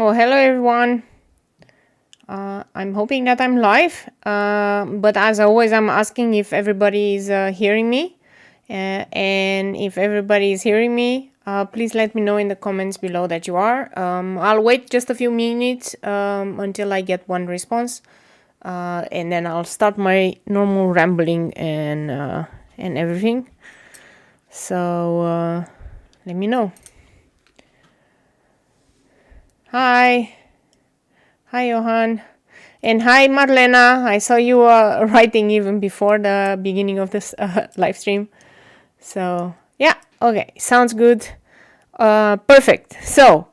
Well, hello everyone. I'm hoping that I'm live, but as always, I'm asking if everybody is hearing me. And if everybody is hearing me, please let me know in the comments below that you are. I'll wait just a few minutes until I get one response, and then I'll start my normal rambling and everything. So let me know. Hi. Hi, Johan. And hi, Marlena. I saw you writing even before the beginning of this live stream. So, yeah, okay, sounds good. Perfect. So,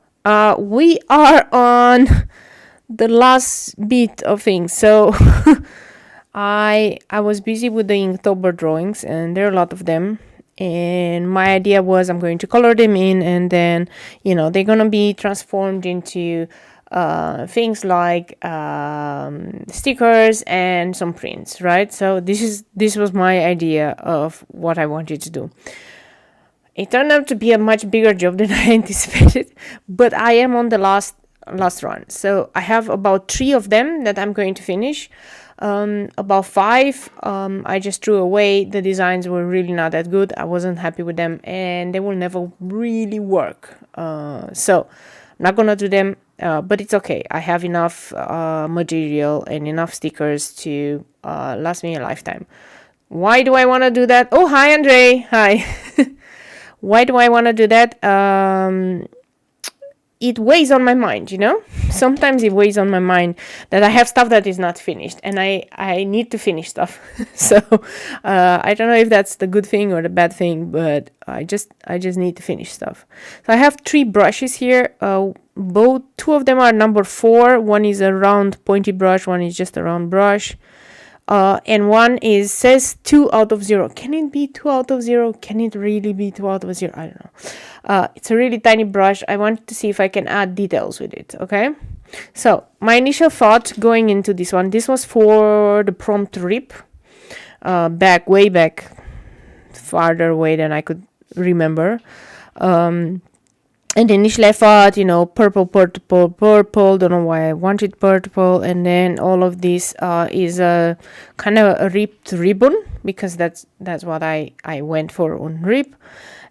we are on the last bit of things. So, I was busy with the Inktober drawings, and there are a lot of them. And my idea was I'm going to color them in, and then, they're going to be transformed into things like stickers and some prints, right? So this was my idea of what I wanted to do. It turned out to be a much bigger job than I anticipated, but I am on the last run. So I have about 3 of them that I'm going to finish. About 5 I just threw away. The designs were really not that good. I wasn't happy with them, and they will never really work. So I'm not gonna do them. But it's okay. I have enough material and enough stickers to last me a lifetime. Why do I want to do that? Oh, hi, Andre. Hi. Why do I want to do that? It weighs on my mind, Sometimes it weighs on my mind that I have stuff that is not finished, and I need to finish stuff. So I don't know if that's the good thing or the bad thing, but I just need to finish stuff. So I have 3 brushes here. 2 of them are number 4. One is a round pointy brush, one is just a round brush. And one says 2 out of 0. Can it be 2 out of 0? Can it really be 2 out of 0? I don't know. It's a really tiny brush. I want to see if I can add details with it, okay? So my initial thought going into this one, this was for the prompt rip, way back, farther away than I could remember. And initially I thought, purple, don't know why I wanted purple. And then all of this is a kind of a ripped ribbon, because that's what I went for on rip.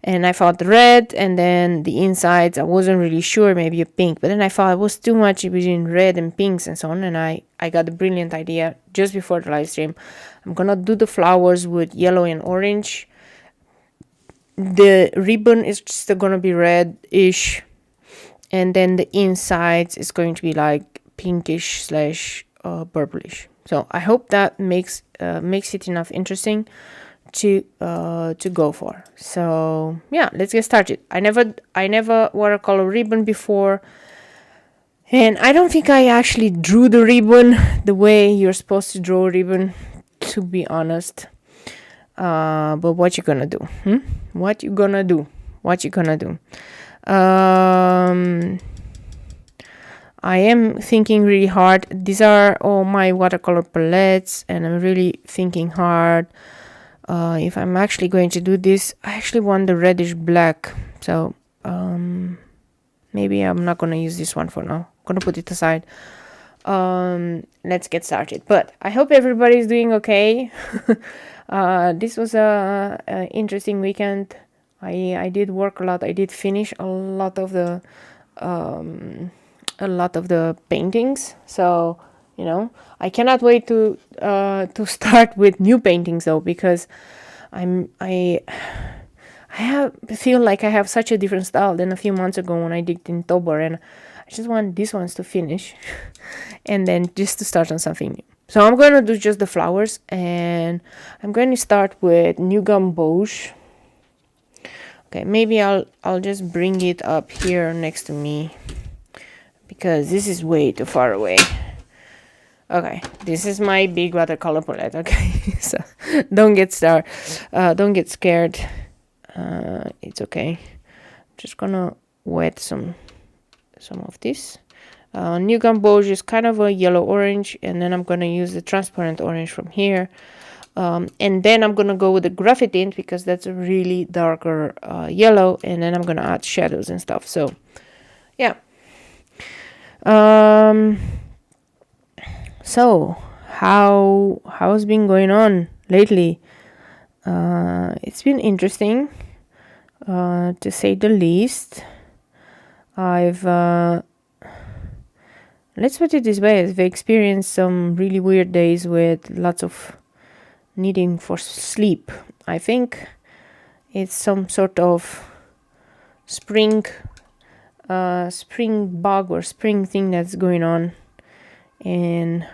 And I thought red, and then the insides, I wasn't really sure, maybe a pink. But then I thought it was too much between red and pinks and so on. And I got a brilliant idea just before the live stream. I'm going to do the flowers with yellow and orange. The ribbon is just going to be red-ish, and then the insides is going to be like pinkish / purplish. So I hope that makes it enough interesting to go for. So yeah, let's get started. I never watercolor ribbon before, and I don't think I actually drew the ribbon the way you're supposed to draw a ribbon, to be honest. But what you gonna do? What you gonna do? I am thinking really hard. These are all my watercolor palettes, and I'm really thinking hard. If I'm actually going to do this, I actually want the reddish black. So maybe I'm not gonna use this one for now. I'm gonna put it aside. Let's get started. But I hope everybody's doing okay. This was a interesting weekend. I did work a lot. I did finish a lot of the paintings. So I cannot wait to start with new paintings though, because I feel like I have such a different style than a few months ago when I did inktober, and I just want these ones to finish and then just to start on something new. So I'm going to do just the flowers, and I'm going to start with New Gum Gouache. Okay, maybe I'll just bring it up here next to me, because this is way too far away. Okay, this is my big watercolor palette. Okay, so don't get scared. It's okay. Just gonna wet some of this. New Gum Gouache is kind of a yellow orange, and then I'm gonna use the transparent orange from here, and then I'm gonna go with the graphite tint, because that's a really darker yellow, and then I'm gonna add shadows and stuff. So yeah, So how's been going on lately? It's been interesting, to say the least. I've let's put it this way: I've experienced some really weird days with lots of needing for sleep. I think it's some sort of spring bug or spring thing that's going on, and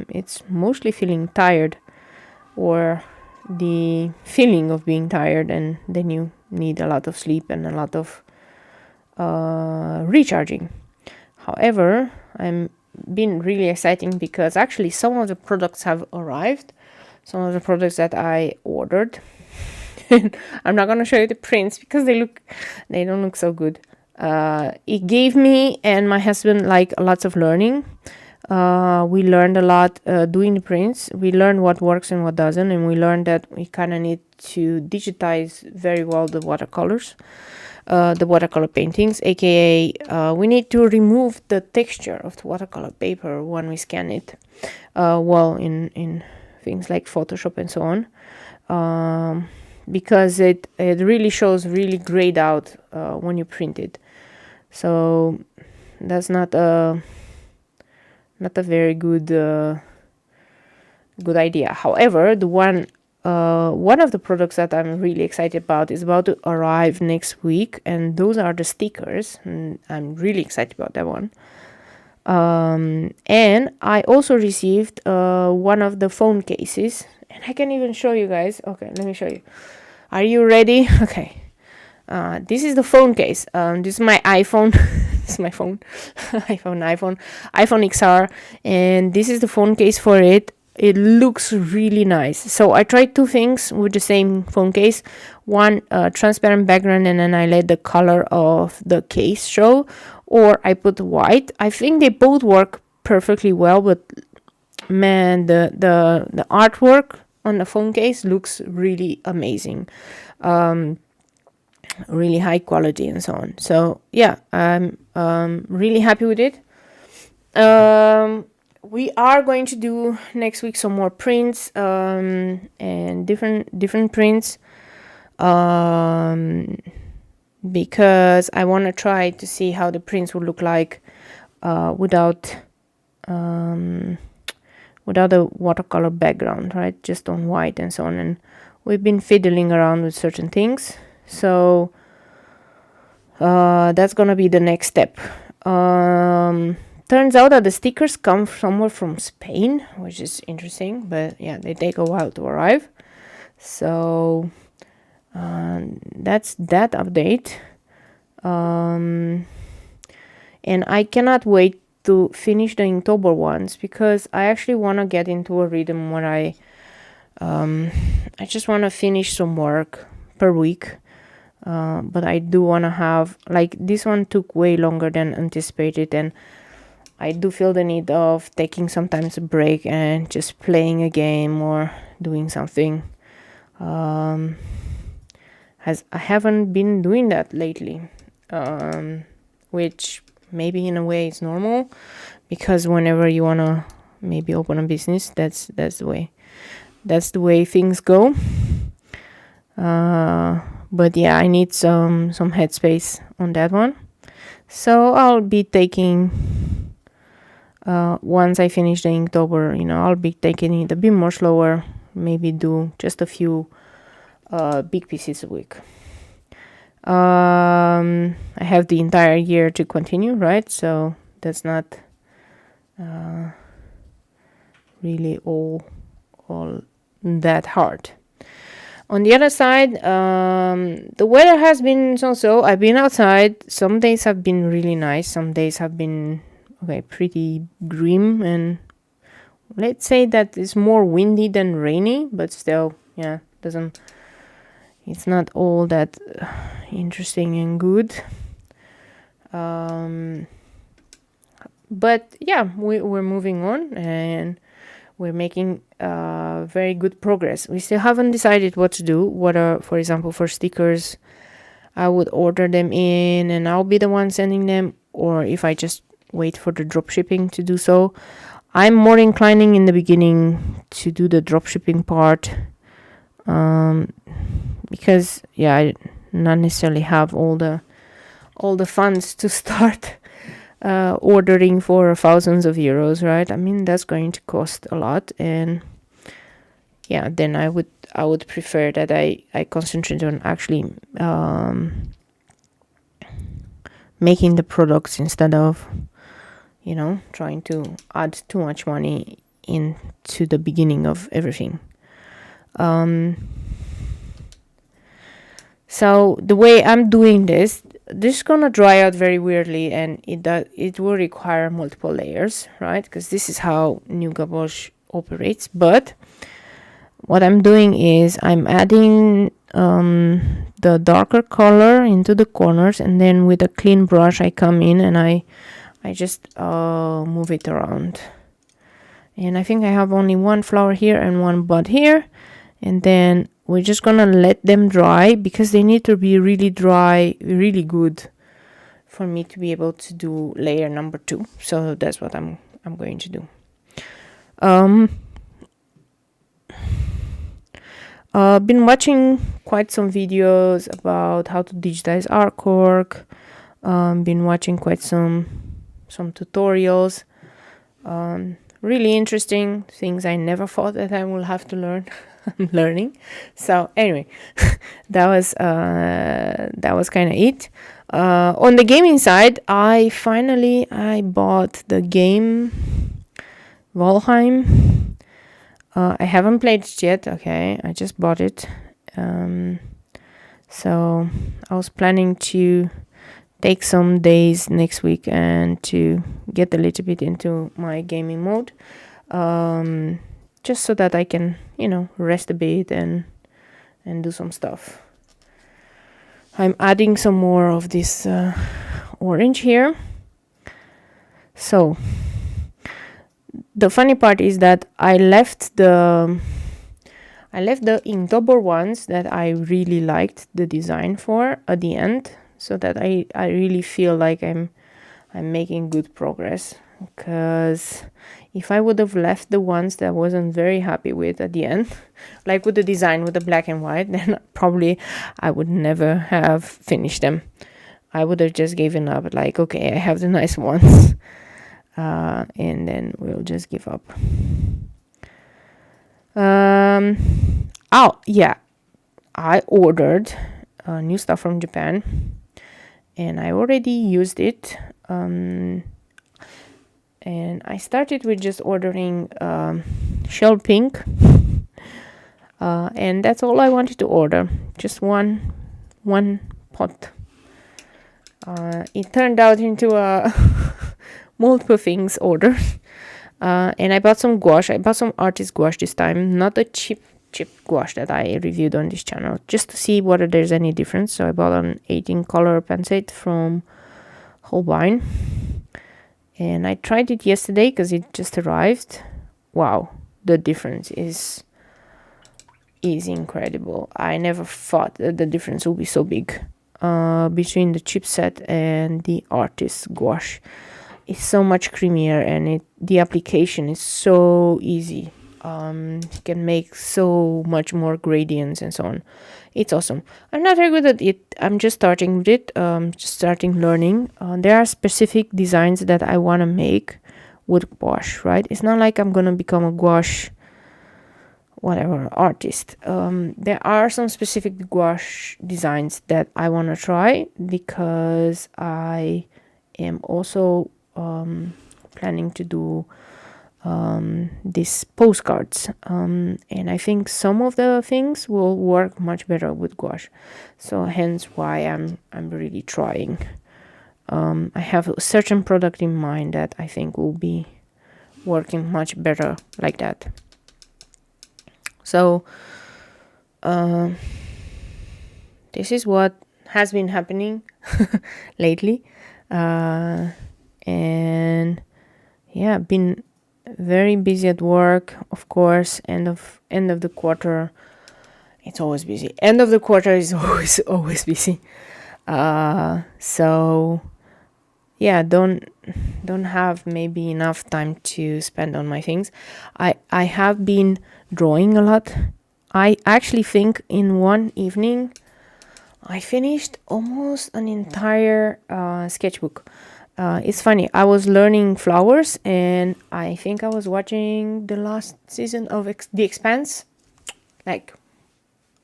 it's mostly feeling tired, or the feeling of being tired, and then you need a lot of sleep and a lot of recharging. However, I'm been really exciting because actually some of the products have arrived, some of the products that I ordered. I'm not going to show you the prints because they don't look so good. It gave me and my husband like lots of learning. We learned a lot doing the prints. We learned what works and what doesn't, and we learned that we kind of need to digitize very well the watercolors, the watercolor paintings, aka we need to remove the texture of the watercolor paper when we scan it, in things like Photoshop and so on, because it really shows really grayed out when you print it. So that's not a very good idea. However, the one of the products that I'm really excited about is about to arrive next week, and those are the stickers, and I'm really excited about that one. And I also received one of the phone cases, and I can even show you guys. Okay, let me show you. Are you ready? Okay. This is the phone case. This is my iPhone. This is my phone. iPhone XR, and this is the phone case for it. It looks really nice. So I tried two things with the same phone case. One, transparent background, and then I let the color of the case show, or I put white. I think they both work perfectly well, but man, the artwork on the phone case looks really amazing. Really high quality and so on. So yeah, I'm really happy with it. We are going to do next week some more prints, and different prints, because I want to try to see how the prints would look like without a watercolor background, right? Just on white and so on. And we've been fiddling around with certain things. So that's gonna be the next step. Turns out that the stickers come somewhere from Spain, which is interesting, but yeah, they take a while to arrive. So that's that update. And I cannot wait to finish the Inktober ones, because I actually want to get into a rhythm where I just want to finish some work per week. But I do want to have, like, this one took way longer than anticipated, and I do feel the need of taking sometimes a break and just playing a game or doing something. As I haven't been doing that lately, which maybe in a way is normal, because whenever you want to maybe open a business, that's the way things go. But yeah, I need some headspace on that one. So I'll be taking, once I finish the Inktober, I'll be taking it a bit more slower, maybe do just a few big pieces a week. I have the entire year to continue, right? So that's not really all that hard. On the other side, the weather has been so-so. I've been outside. Some days have been really nice. Some days have been pretty grim, and let's say that it's more windy than rainy, but still, yeah, it's not all that interesting and good. But yeah, we're moving on, and we're making very good progress. We still haven't decided what to do. For example, for stickers, I would order them in and I'll be the one sending them, or if I just wait for the drop shipping to do so. I'm more inclining in the beginning to do the drop shipping part, because I not necessarily have all the funds to start ordering for thousands of euros, right? I mean, that's going to cost a lot, and then I would prefer that I concentrate on actually making the products instead of trying to add too much money into the beginning of everything. So the way I'm doing this is gonna dry out very weirdly, and it will require multiple layers, right? Because this is how new gouache operates. But what I'm doing is I'm adding the darker color into the corners, and then with a clean brush I come in and I just move it around. And I think I have only one flower here and one bud here, and then we're just gonna let them dry, because they need to be really dry, really good, for me to be able to do layer number 2. So that's what I'm going to do. Been watching quite some videos about how to digitize cork. Been watching quite some tutorials. Really interesting things I never thought that I will have to learn. I'm learning. So anyway, that was kind of it. On the gaming side, I bought the game Valheim. I haven't played it yet. Okay, I just bought it. So I was planning to take some days next week and to get a little bit into my gaming mode, just so that I can, rest a bit and do some stuff. I'm adding some more of this orange here. So the funny part is that I left the inktober ones that I really liked the design for at the end, so that I really feel like I'm making good progress. Because if I would have left the ones that I wasn't very happy with at the end, like with the design with the black and white, then probably I would never have finished them. I would have just given up, like, okay, I have the nice ones, and then we'll just give up. I ordered new stuff from Japan, and I already used it. And I started with just ordering shell pink, and that's all I wanted to order, just one pot. It turned out into a multiple things order, and I bought some gouache. I bought some artist gouache this time, not the cheap gouache that I reviewed on this channel, just to see whether there's any difference. So I bought an 18 color pensate from Holbein. And I tried it yesterday because it just arrived. Wow, the difference is incredible. I never thought that the difference would be so big between the chipset and the artist gouache. It's so much creamier, and the application is so easy. You can make so much more gradients and so on. It's awesome. I'm not very good at it. I'm just starting with it, just starting learning. There are specific designs that I want to make with gouache, right? It's not like I'm going to become a gouache, whatever, artist. There are some specific gouache designs that I want to try, because I am also planning to do these postcards, and I think some of the things will work much better with gouache, so hence why I'm really trying. I have a certain product in mind that I think will be working much better like that. So this is what has been happening lately, and been very busy at work, of course. End of the quarter, it's always busy. End of the quarter is always busy. So don't don't have maybe enough time to spend on my things. I have been drawing a lot. I actually think in one evening I finished almost an entire sketchbook. It's funny, I was learning flowers, and I think I was watching the last season of The Expanse. Like,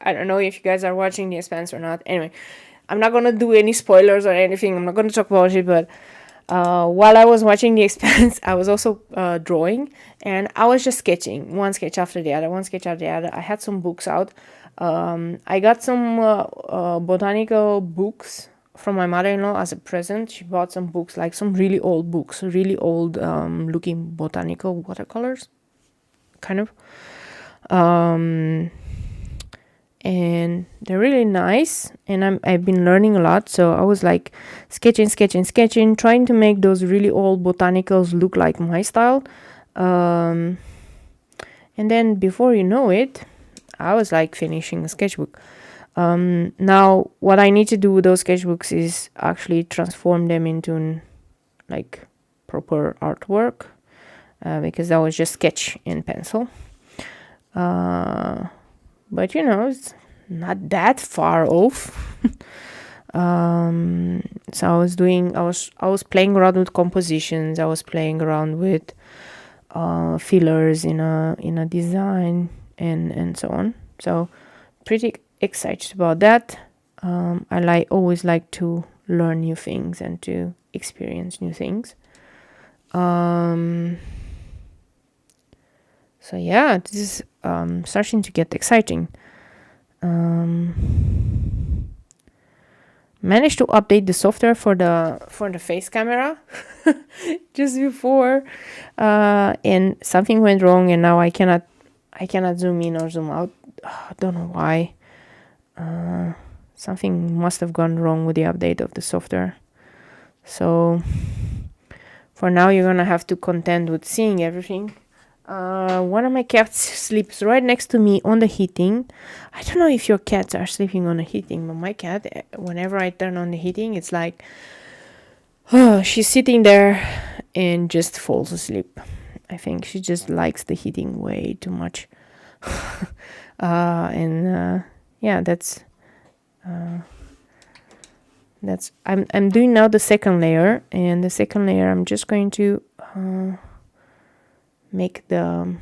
I don't know if you guys are watching The Expanse or not. Anyway, I'm not gonna do any spoilers or anything. I'm not gonna talk about it, but while I was watching The Expanse, I was also drawing, and I was just sketching, one sketch after the other, one sketch after the other. I had some books out. I got some botanical books from my mother-in-law as a present. She bought some books, like some really old books, really old looking botanical watercolors, kind of. And they're really nice, and I've been learning a lot. So I was like sketching, trying to make those really old botanicals look like my style. And then before you know it, I was like finishing a sketchbook. Now what I need to do with those sketchbooks is actually transform them into like proper artwork, because that was just sketch in pencil. But you know, it's not that far off. So I was playing around with compositions. I was playing around with fillers in a design and so on. So pretty excited about that. I always like to learn new things and to experience new things. So yeah, this is starting to get exciting. Managed to update the software for the face camera just before, and something went wrong, and now I cannot zoom in or zoom out. I don't know why. Something must have gone wrong with the update of the software. So for now, you're gonna have to contend with seeing everything. One of my cats sleeps right next to me on the heating. I don't know if your cats are sleeping on the heating, but my cat, whenever I turn on the heating, it's like, she's sitting there and just falls asleep. I think she just likes the heating way too much. Yeah, that's I'm doing now the second layer, and the second layer I'm just going to make the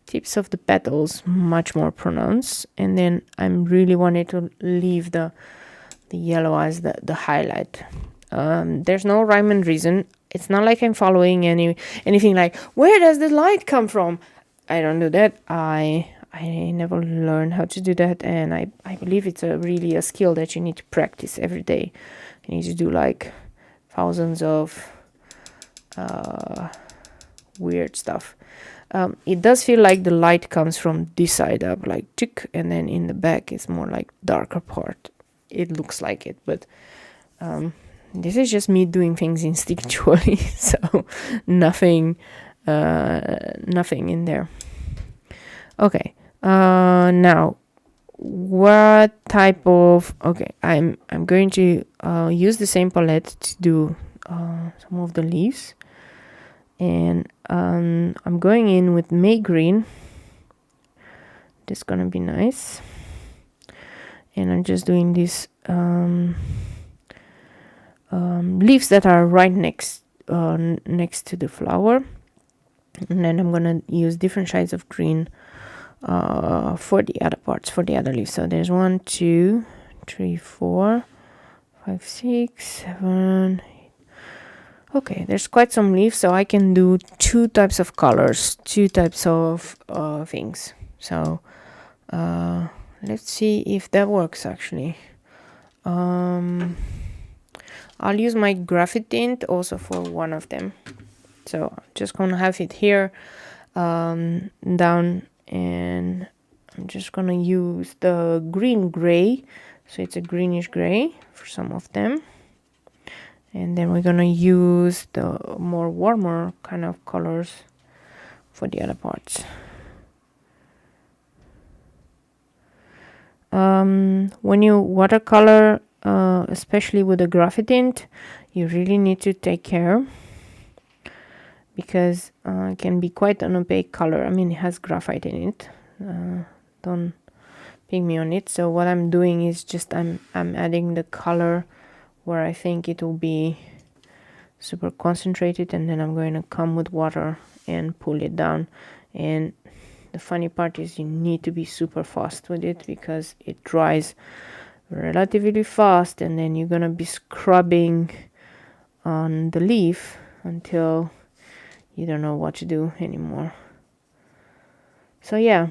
tips of the petals much more pronounced, and then I'm really wanting to leave the yellow as the highlight. There's no rhyme and reason. It's not like I'm following anything like, where does the light come from? I don't do that. I never learned how to do that, and I believe it's really a skill that you need to practice every day. You need to do like thousands of weird stuff. It does feel like the light comes from this side up, like tick, and then in the back it's more like darker part. It looks like it, but this is just me doing things instinctually, so nothing in there. Okay, now what type of, okay, I'm going to use the same palette to do some of the leaves, and I'm going in with May green. This is gonna be nice, and I'm just doing these leaves that are right next to the flower, and then I'm gonna use different shades of green for the other parts, for the other leaves. So there's 1, 2, 3, 4, 5, 6, 7, 8. Okay, there's quite some leaves, so I can do 2 types of colors, 2 types of things. So let's see if that works actually. I'll use my graphite tint also for one of them. So I'm just gonna have it here down, and I'm just gonna use the green gray, so it's a greenish gray for some of them, and then we're gonna use the more warmer kind of colors for the other parts. When you watercolor especially with the graphite tint, you really need to take care, because it can be quite an opaque color. I mean, it has graphite in it. Don't pick me on it. So what I'm doing is just I'm adding the color where I think it will be super concentrated, and then I'm going to come with water and pull it down. And the funny part is you need to be super fast with it, because it dries relatively fast, and then you're gonna be scrubbing on the leaf until you don't know what to do anymore. So yeah,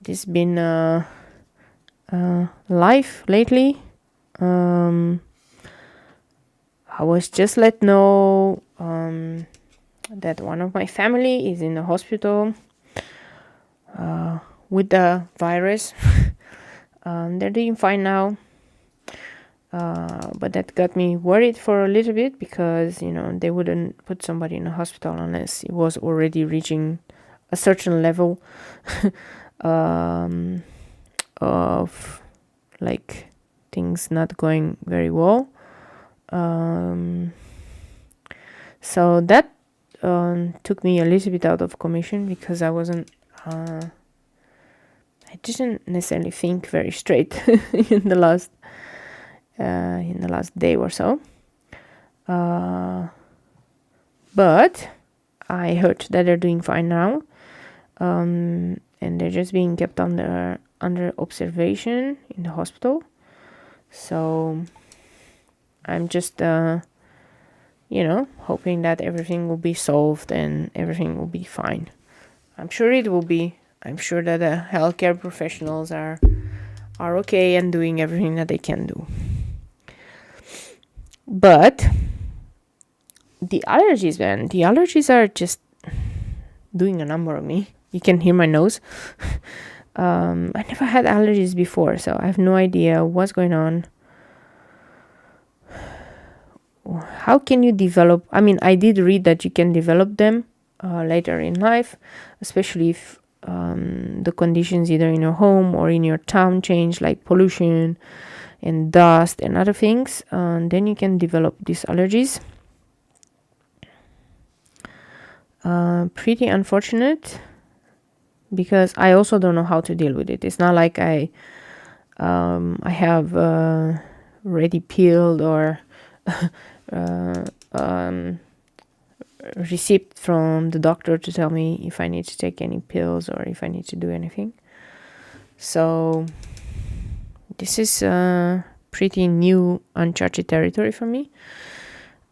this been life lately. I was just let know that one of my family is in the hospital with the virus. They're doing fine now, but that got me worried for a little bit, because you know, they wouldn't put somebody in a hospital unless it was already reaching a certain level of like things not going very well. So that took me a little bit out of commission, because I didn't necessarily think very straight in the last day or so. But I heard that they're doing fine now, and they're just being kept under observation in the hospital. So I'm just hoping that everything will be solved and everything will be fine. I'm sure it will be. I'm sure that the healthcare professionals are okay and doing everything that they can do. But the allergies, man, the allergies are just doing a number on me. You can hear my nose. I never had allergies before, so I have no idea what's going on. How can you develop? I mean, I did read that you can develop them later in life, especially if the conditions either in your home or in your town change, like pollution and dust and other things. Then you can develop these allergies. Pretty unfortunate, because I also don't know how to deal with it. It's not like I have ready peeled or receipt from the doctor to tell me if I need to take any pills or if I need to do anything. So this is pretty new, uncharted territory for me.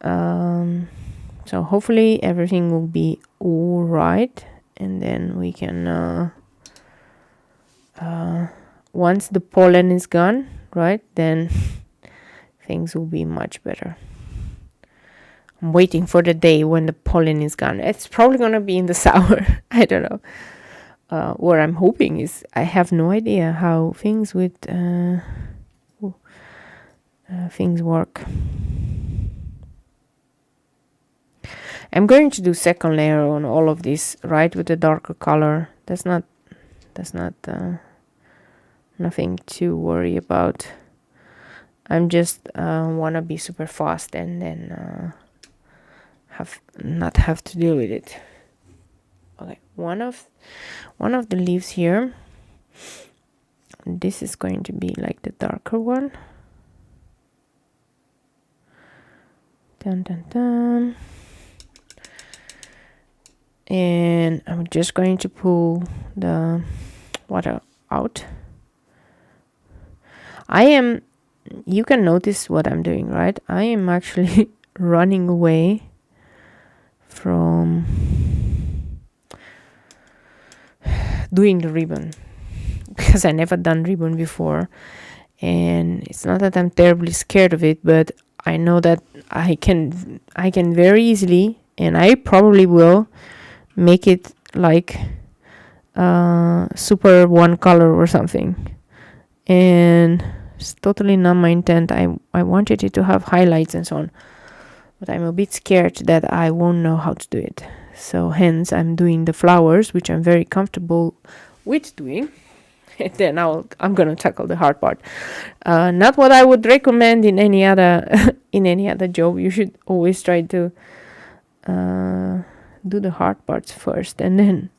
So hopefully everything will be all right, and then we can once the pollen is gone, right, then things will be much better. I'm waiting for the day when the pollen is gone. It's probably going to be in the summer. I don't know. What I'm hoping is, I have no idea how things with things work. I'm going to do second layer on all of this, right, with a darker color. That's not nothing to worry about. I'm just want to be super fast and then not have to deal with it. Okay, one of the leaves here, this is going to be like the darker one. Dun, dun, dun. And I'm just going to pull the water out. You can notice what I'm doing, right? I am actually running away from doing the ribbon, because I never done ribbon before, and it's not that I'm terribly scared of it, but I know that I can very easily, and I probably will make it like super one color or something, and it's totally not my intent. I wanted it to have highlights and so on, but I'm a bit scared that I won't know how to do it. So hence I'm doing the flowers, which I'm very comfortable with doing. And then I'm gonna tackle the hard part. Not what I would recommend in any other in any other job. You should always try to do the hard parts first and then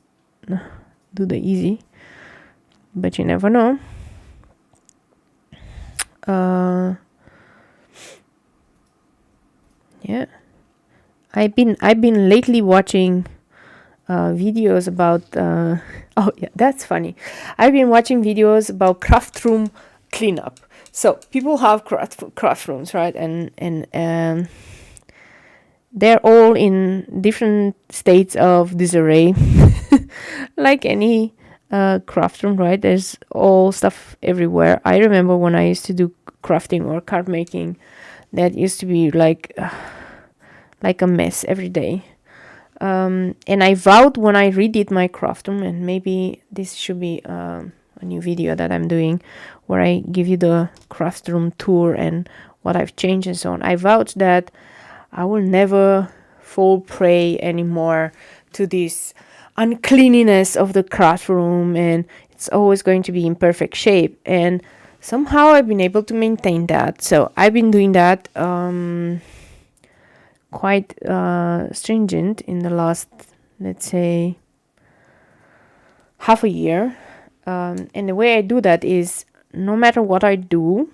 do the easy. But you never know. Yeah, I've been lately watching videos about oh yeah, that's funny. I've been watching videos about craft room cleanup. So people have craft rooms, right? And they're all in different states of disarray. Like any craft room, right? There's all stuff everywhere. I remember when I used to do crafting or card making, that used to be like a mess every day. And I vowed when I redid my craft room, and maybe this should be a new video that I'm doing where I give you the craft room tour and what I've changed and so on. I vowed that I will never fall prey anymore to this uncleanliness of the craft room, and it's always going to be in perfect shape. And somehow I've been able to maintain that. So I've been doing that quite stringent in the last, let's say, half a year. And the way I do that is, no matter what I do,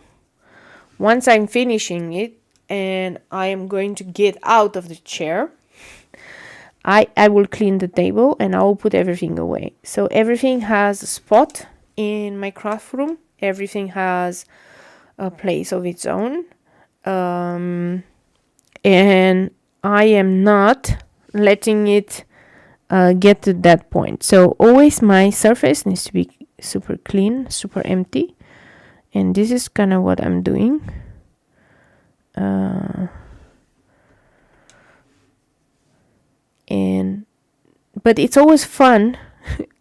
once I'm finishing it and I am going to get out of the chair, I will clean the table and I will put everything away. So everything has a spot in my craft room. Everything has a place of its own. And I am not letting it get to that point. So always my surface needs to be super clean, super empty. And this is kind of what I'm doing. But it's always fun.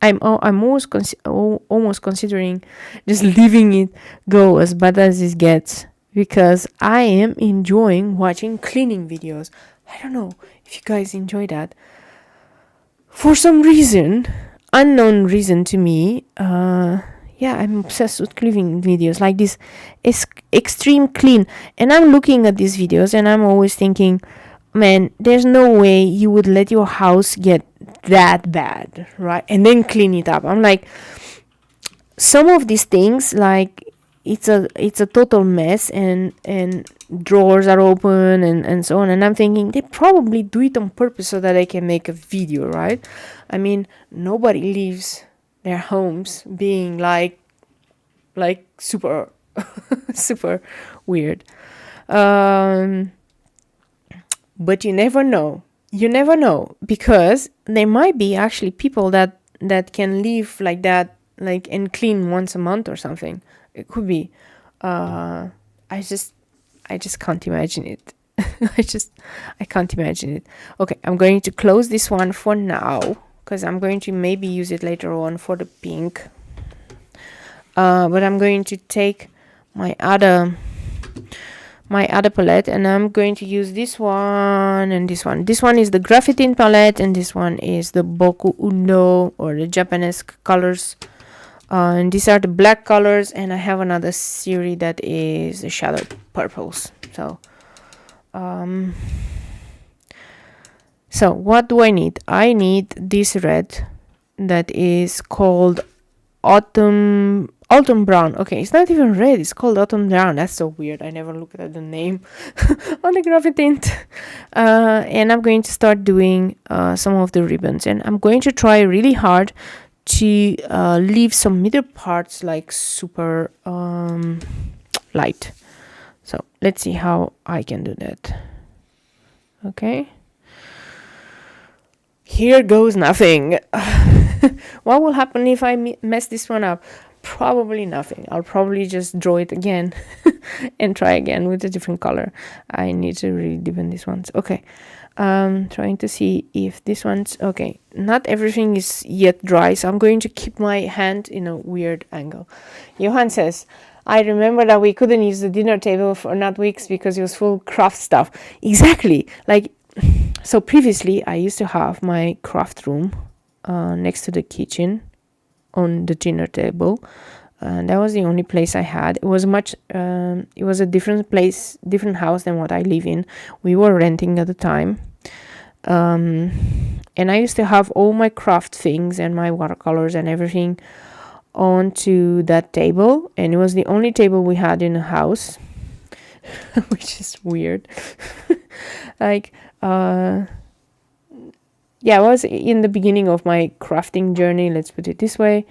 I'm always almost considering just leaving it go as bad as it gets, because I am enjoying watching cleaning videos. I don't know if you guys enjoy that. For some reason, unknown reason to me, I'm obsessed with cleaning videos like this extreme clean. And I'm looking at these videos and I'm always thinking, man, there's no way you would let your house get that bad, right? And then clean it up. I'm like, some of these things, like, it's a total mess, and drawers are open and so on. And I'm thinking they probably do it on purpose so that I can make a video, right? I mean, nobody leaves their homes being like super super weird. But you never know. You never know, because there might be actually people that can live like that, like, and clean once a month or something. It could be. I just can't imagine it. I can't imagine it. Okay, I'm going to close this one for now, because I'm going to maybe use it later on for the pink. But I'm going to take my other palette, and I'm going to use this one and this one. This one is the Graphitine palette, and this one is the Boku Undo, or the Japanese colors. And these are the black colors, and I have another series that is the shadow purples. So what do I need? I need this red that is called autumn brown. Okay, it's not even red, it's called autumn brown. That's so weird. I never looked at the name on the Graphitine. And I'm going to start doing some of the ribbons, and I'm going to try really hard to leave some middle parts like super light. So let's see how I can do that. Okay, here goes nothing. What will happen if I mess this one up? Probably nothing. I'll probably just draw it again and try again with a different color. I need to really deepen these ones. Okay, trying to see if this one's okay. Not everything is yet dry, so I'm going to keep my hand in a weird angle. Johan says, I remember that we couldn't use the dinner table for not weeks because it was full craft stuff. Exactly. Like, so previously I used to have my craft room next to the kitchen on the dinner table. That was the only place I had. It was it was a different place, different house than what I live in. We were renting at the time. And I used to have all my craft things and my watercolors and everything onto that table. And it was the only table we had in the house, which is weird. Like, yeah, I was in the beginning of my crafting journey, let's put it this way.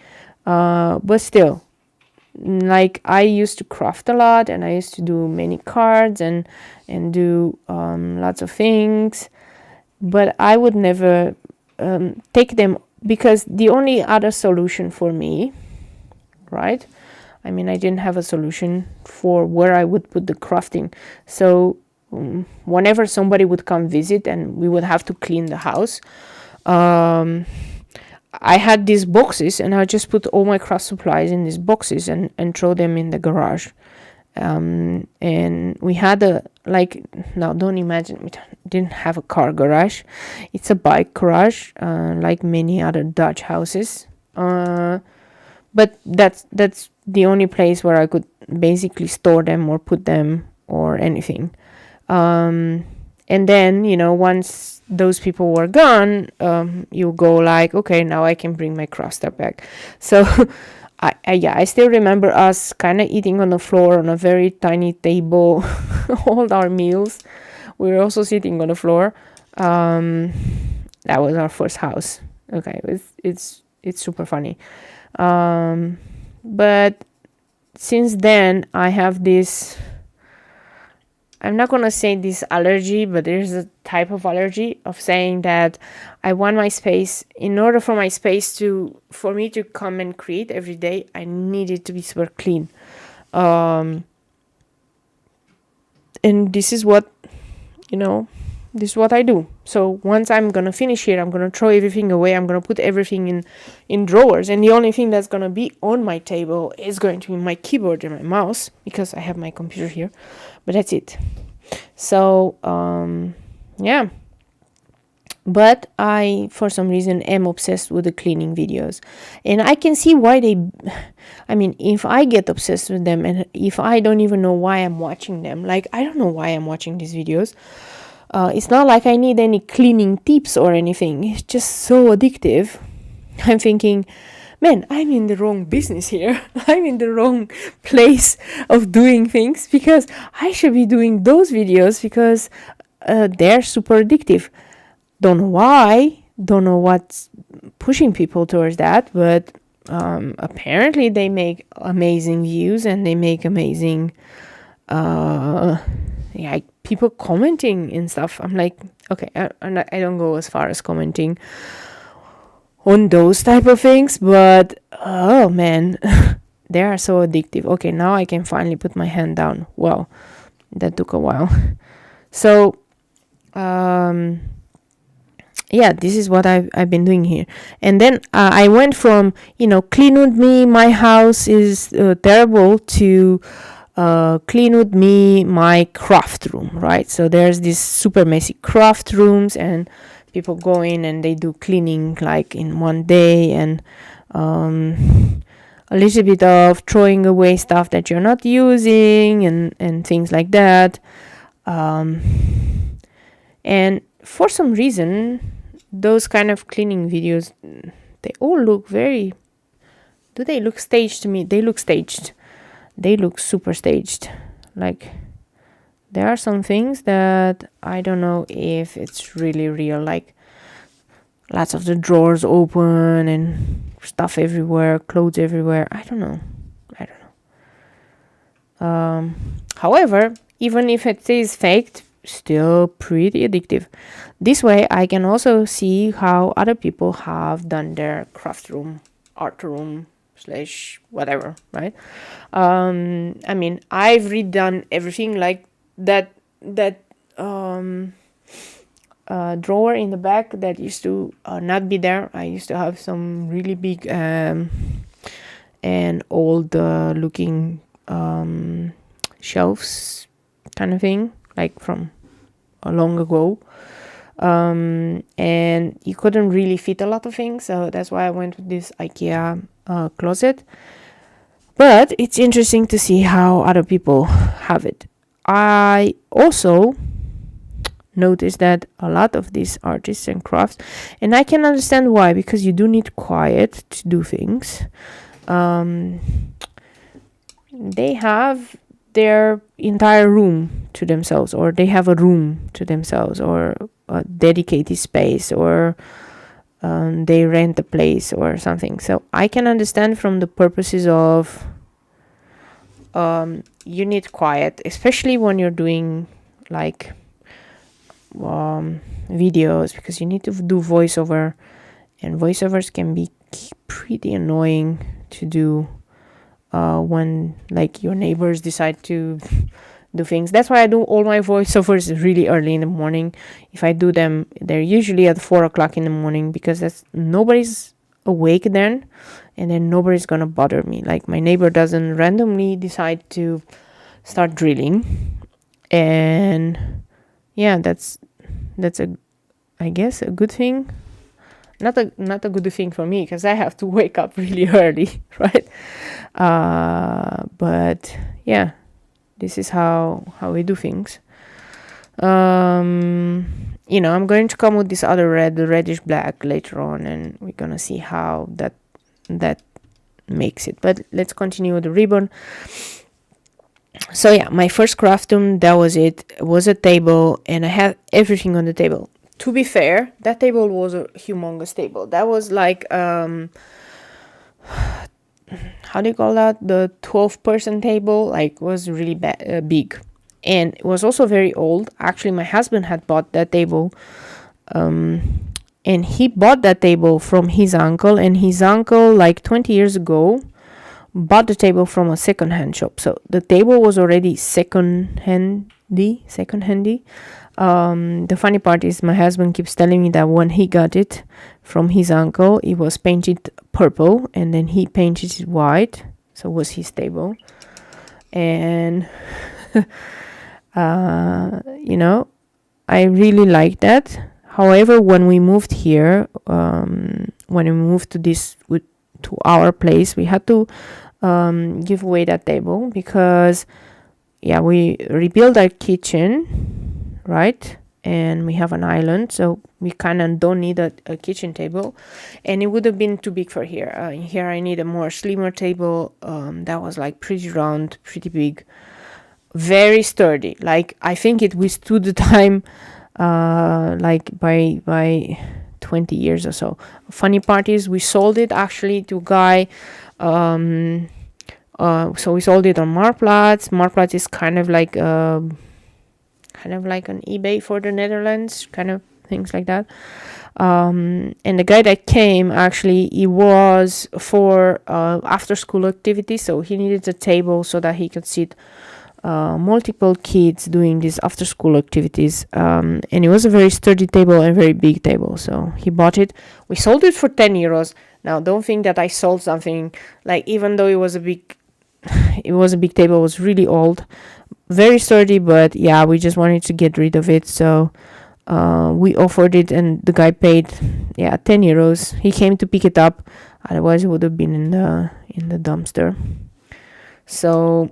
But still, like, I used to craft a lot, and I used to do many cards and do lots of things, but I would never take them, because the only other solution for me, right? I mean, I didn't have a solution for where I would put the crafting. So whenever somebody would come visit and we would have to clean the house, I had these boxes, and I just put all my craft supplies in these boxes and throw them in the garage. And we had now don't imagine, we didn't have a car garage. It's a bike garage, like many other Dutch houses. But that's the only place where I could basically store them or put them or anything. And then, once those people were gone, you go like, okay, now I can bring my craft stuff back. So I still remember us kind of eating on the floor on a very tiny table, all our meals. We were also sitting on the floor. That was our first house. Okay, it's super funny. But since then, I have this, I'm not going to say this allergy, but there's a type of allergy of saying that I want my space, in order for my space for me to come and create every day, I need it to be super clean. And this is what, this is what I do. So once I'm going to finish here, I'm going to throw everything away. I'm going to put everything in drawers. And the only thing that's going to be on my table is going to be my keyboard and my mouse, because I have my computer here. But that's it. So, yeah. But I, for some reason, am obsessed with the cleaning videos. And I can see why if I get obsessed with them, and if I don't even know why I'm watching them, like, I don't know why I'm watching these videos. It's not like I need any cleaning tips or anything. It's just so addictive. I'm thinking, man, I'm in the wrong business here. I'm in the wrong place of doing things, because I should be doing those videos, because they're super addictive. Don't know why. Don't know what's pushing people towards that, but apparently they make amazing views, and they make amazing people commenting and stuff. I'm like, okay, I don't go as far as commenting on those type of things, but oh man, they are so addictive. Okay, now I can finally put my hand down. Wow, that took a while. So yeah, this is what I've been doing here. And then I went from, clean with me, my house is terrible, to clean with me, my craft room, right? So there's this super messy craft rooms, and people go in and they do cleaning like in one day, and a little bit of throwing away stuff that you're not using, and things like that. And for some reason, those kind of cleaning videos, they all look do they look staged to me? They look staged. They look super staged. Like, there are some things that I don't know if it's really real, like lots of the drawers open and stuff everywhere, clothes everywhere. I don't know. However, even if it is faked, still pretty addictive. This way I can also see how other people have done their craft room, art room / whatever, right? I've redone everything, like that drawer in the back that used to not be there. I used to have some really big and old looking shelves kind of thing, like from long ago. And you couldn't really fit a lot of things, so that's why I went with this IKEA closet. But it's interesting to see how other people have it. I also noticed that a lot of these artists and crafts, and I can understand why, because you do need quiet to do things. They have their entire room to themselves, or they have a room to themselves, or a dedicated space, or they rent a place or something. So I can understand from the purposes of you need quiet, especially when you're doing like videos, because you need to do voiceover, and voiceovers can be pretty annoying to do when like your neighbors decide to do things. That's why I do all my voiceovers really early in the morning. If I do them, they're usually at 4 o'clock in the morning, because that's nobody's awake then, and then nobody's gonna bother me. Like my neighbor doesn't randomly decide to start drilling, and yeah, that's I guess a good thing. Not a good thing for me, because I have to wake up really early, right? But yeah, this is how we do things. I'm going to come with this other reddish black later on, and we're gonna see how that makes it. But let's continue with the ribbon. So yeah, my first craft room, that was it. It was a table, and I had everything on the table. To be fair, that table was a humongous table. That was like how do you call that? The 12-person table, like, was really big, and it was also very old. Actually, my husband had bought that table, and he bought that table from his uncle, and his uncle, like 20 years ago, bought the table from a second-hand shop. So the table was already second-handy. The funny part is my husband keeps telling me that when he got it from his uncle, it was painted purple, and then he painted it white, so it was his table. And I really like that. However, when we moved here, when we moved to our place, we had to give away that table, because we rebuilt our kitchen, right? And we have an island, so we kind of don't need a kitchen table, and it would have been too big for here. Here I need a more slimmer table that was like pretty round, pretty big, very sturdy. Like, I think it withstood the time like by 20 years or so. Funny part is we sold it actually to a guy. So we sold it on Marktplaats. Marktplaats is kind of like an eBay for the Netherlands, kind of things like that. And the guy that came, actually, he was for after school activities, so he needed a table so that he could sit multiple kids doing these after school activities, and it was a very sturdy table and very big table, so he bought it. We sold it for 10 euros. Now, don't think that I sold something, like, even though it was a big table, it was really old, very sturdy, but yeah, we just wanted to get rid of it, so we offered it, and the guy paid 10 euros. He came to pick it up, otherwise it would have been in the dumpster. So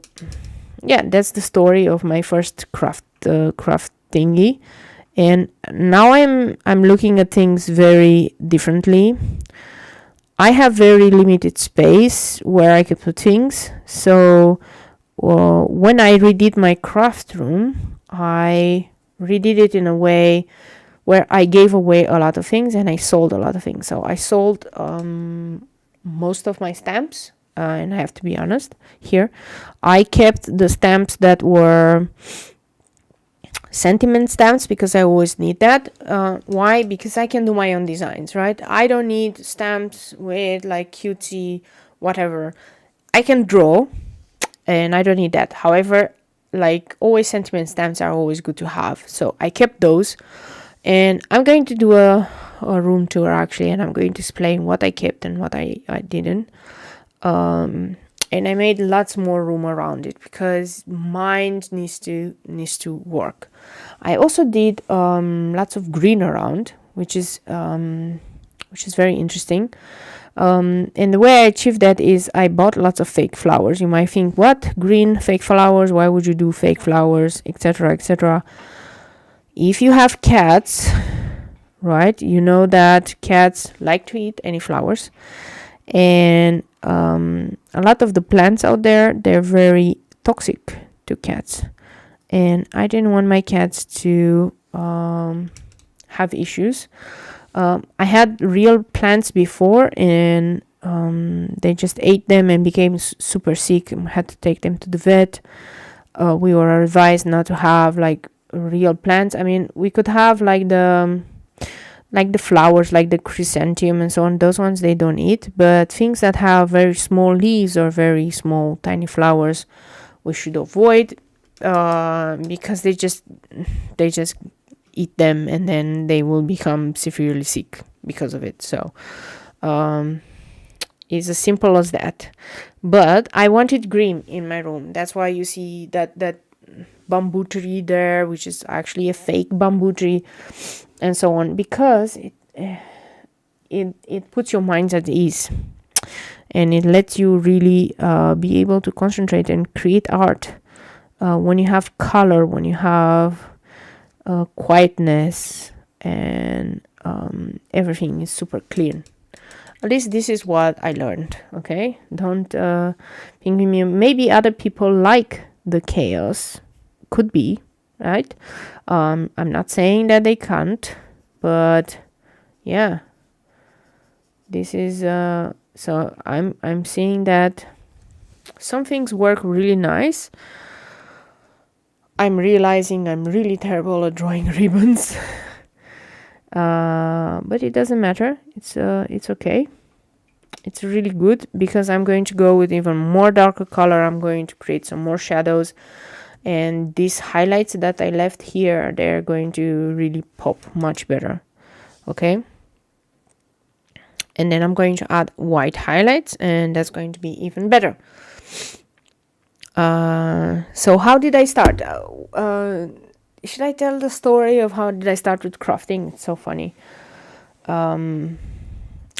yeah, that's the story of my first craft thingy. And now I'm looking at things very differently. I have very limited space where I can put things. So when I redid my craft room, I redid it in a way where I gave away a lot of things and I sold a lot of things. So I sold most of my stamps. And I have to be honest here, I kept the stamps that were sentiment stamps, because I always need that. Why? Because I can do my own designs, right? I don't need stamps with like cutesy whatever. I can draw, and I don't need that. However, like, always sentiment stamps are always good to have, so I kept those. And I'm going to do a room tour, actually, and I'm going to explain what I kept and what I didn't. And I made lots more room around it, because mine needs to work. I also did lots of green around, which is very interesting. And the way I achieved that is I bought lots of fake flowers. You might think, what? Green fake flowers? Why would you do fake flowers? Etc. etc. If you have cats, right, you know that cats like to eat any flowers. And a lot of the plants out there, they're very toxic to cats. And I didn't want my cats to have issues. I had real plants before, and they just ate them and became super sick and had to take them to the vet. We were advised not to have like real plants. I mean, we could have like the flowers, like the chrysanthemum and so on. Those ones they don't eat, but things that have very small leaves or very small tiny flowers, we should avoid, because they just eat them and then they will become severely sick because of it. So it's as simple as that. But I wanted green in my room. That's why you see that bamboo tree there, which is actually a fake bamboo tree, and so on, because it puts your mind at ease, and it lets you really be able to concentrate and create art when you have color, when you have quietness, and everything is super clean. At least this is what I learned. Okay, don't think me. Maybe other people like the chaos, could be, right? I'm not saying that they can't, but yeah, this is so I'm seeing that some things work really nice. I'm realizing I'm really terrible at drawing ribbons. But it doesn't matter. It's okay. It's really good because I'm going to go with even more darker color. I'm going to create some more shadows, and these highlights that I left here, they're going to really pop much better. Okay. And then I'm going to add white highlights, and that's going to be even better. So how did I start? Should I tell the story of how did I start with crafting? It's so funny. I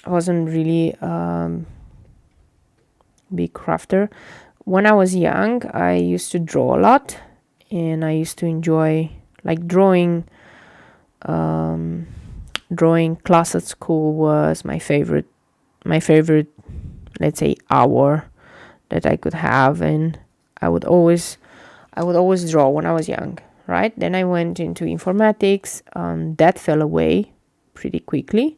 wasn't really big crafter. When I was young, I used to draw a lot, and I used to enjoy like drawing. Drawing class at school was my favorite, let's say, hour that I could have, and I would always draw when I was young, right? Then I went into informatics. That fell away pretty quickly.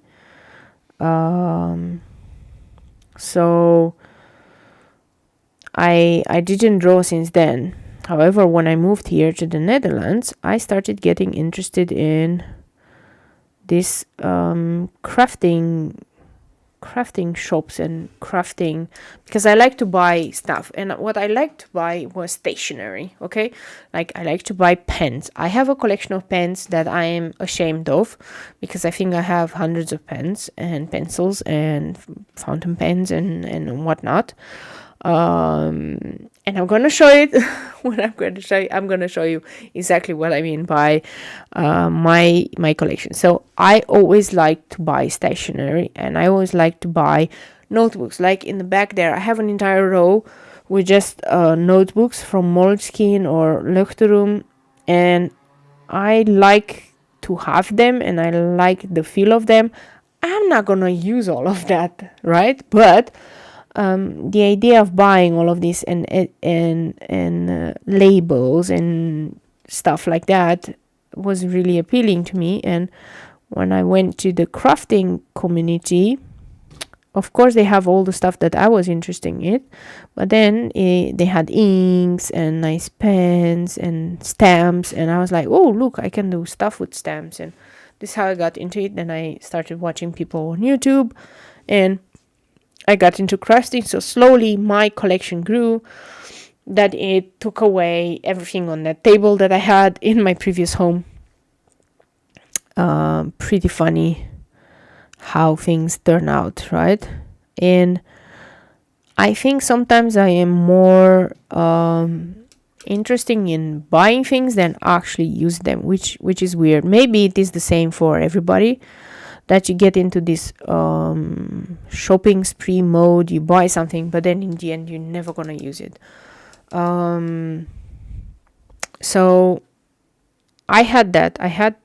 So I didn't draw since then. However, when I moved here to the Netherlands, I started getting interested in this crafting shops and crafting, because I like to buy stuff, and what I liked to buy was stationery. Okay, like I like to buy pens. I have a collection of pens that I am ashamed of, because I think I have hundreds of pens and pencils and fountain pens and whatnot. And I'm gonna show it. When I'm gonna show you exactly what I mean by my collection. So I always like to buy stationery, and I always like to buy notebooks. Like in the back there, I have an entire row with just notebooks from Moleskine or Luchterum, and I like to have them, and I like the feel of them. I'm not gonna use all of that, right? But the idea of buying all of this and labels and stuff like that was really appealing to me. And when I went to the crafting community, of course they have all the stuff that I was interested in, but then they had inks and nice pens and stamps, and I was like, oh look, I can do stuff with stamps. And this is how I got into it. Then I started watching people on YouTube, and I got into crafting. So slowly my collection grew, that it took away everything on that table that I had in my previous home. Pretty funny how things turn out, right? And I think sometimes I am more interested in buying things than actually use them, which is weird. Maybe it is the same for everybody. that you get into this shopping spree mode. You buy something, but then in the end you're never gonna use it. So I had that. I had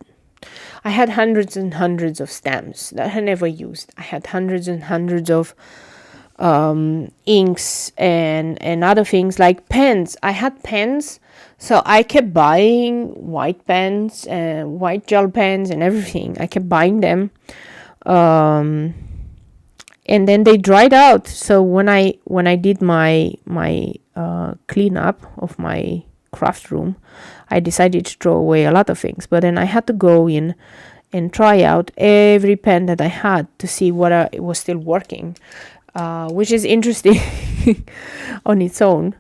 hundreds and hundreds of stamps that I never used. I had hundreds and hundreds of inks and other things like pens. I had pens, so I kept buying white pens and white gel pens and everything. I kept buying them, and then they dried out. So when I did my cleanup of my craft room, I decided to throw away a lot of things. But then I had to go in and try out every pen that I had to see what was still working. Which is interesting on its own,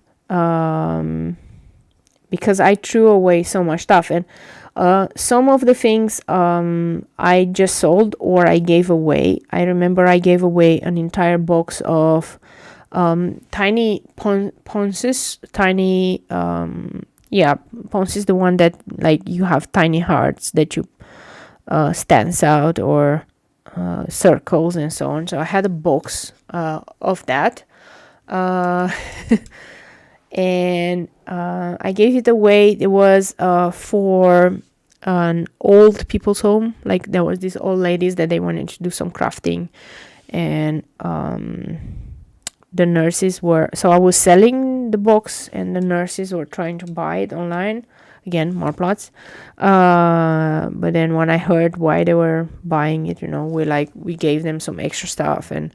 because I threw away so much stuff, and some of the things I just sold or I gave away. I remember I gave away an entire box of tiny ponces, tiny ponce is the one that like you have tiny hearts that you stands out, or circles and so on. So I had a box of that, and I gave it away. It was for an old people's home. Like there was these old ladies that they wanted to do some crafting, and the nurses were, so I was selling the box and the nurses were trying to buy it online. Again, more plots. But then when I heard why they were buying it, we gave them some extra stuff, and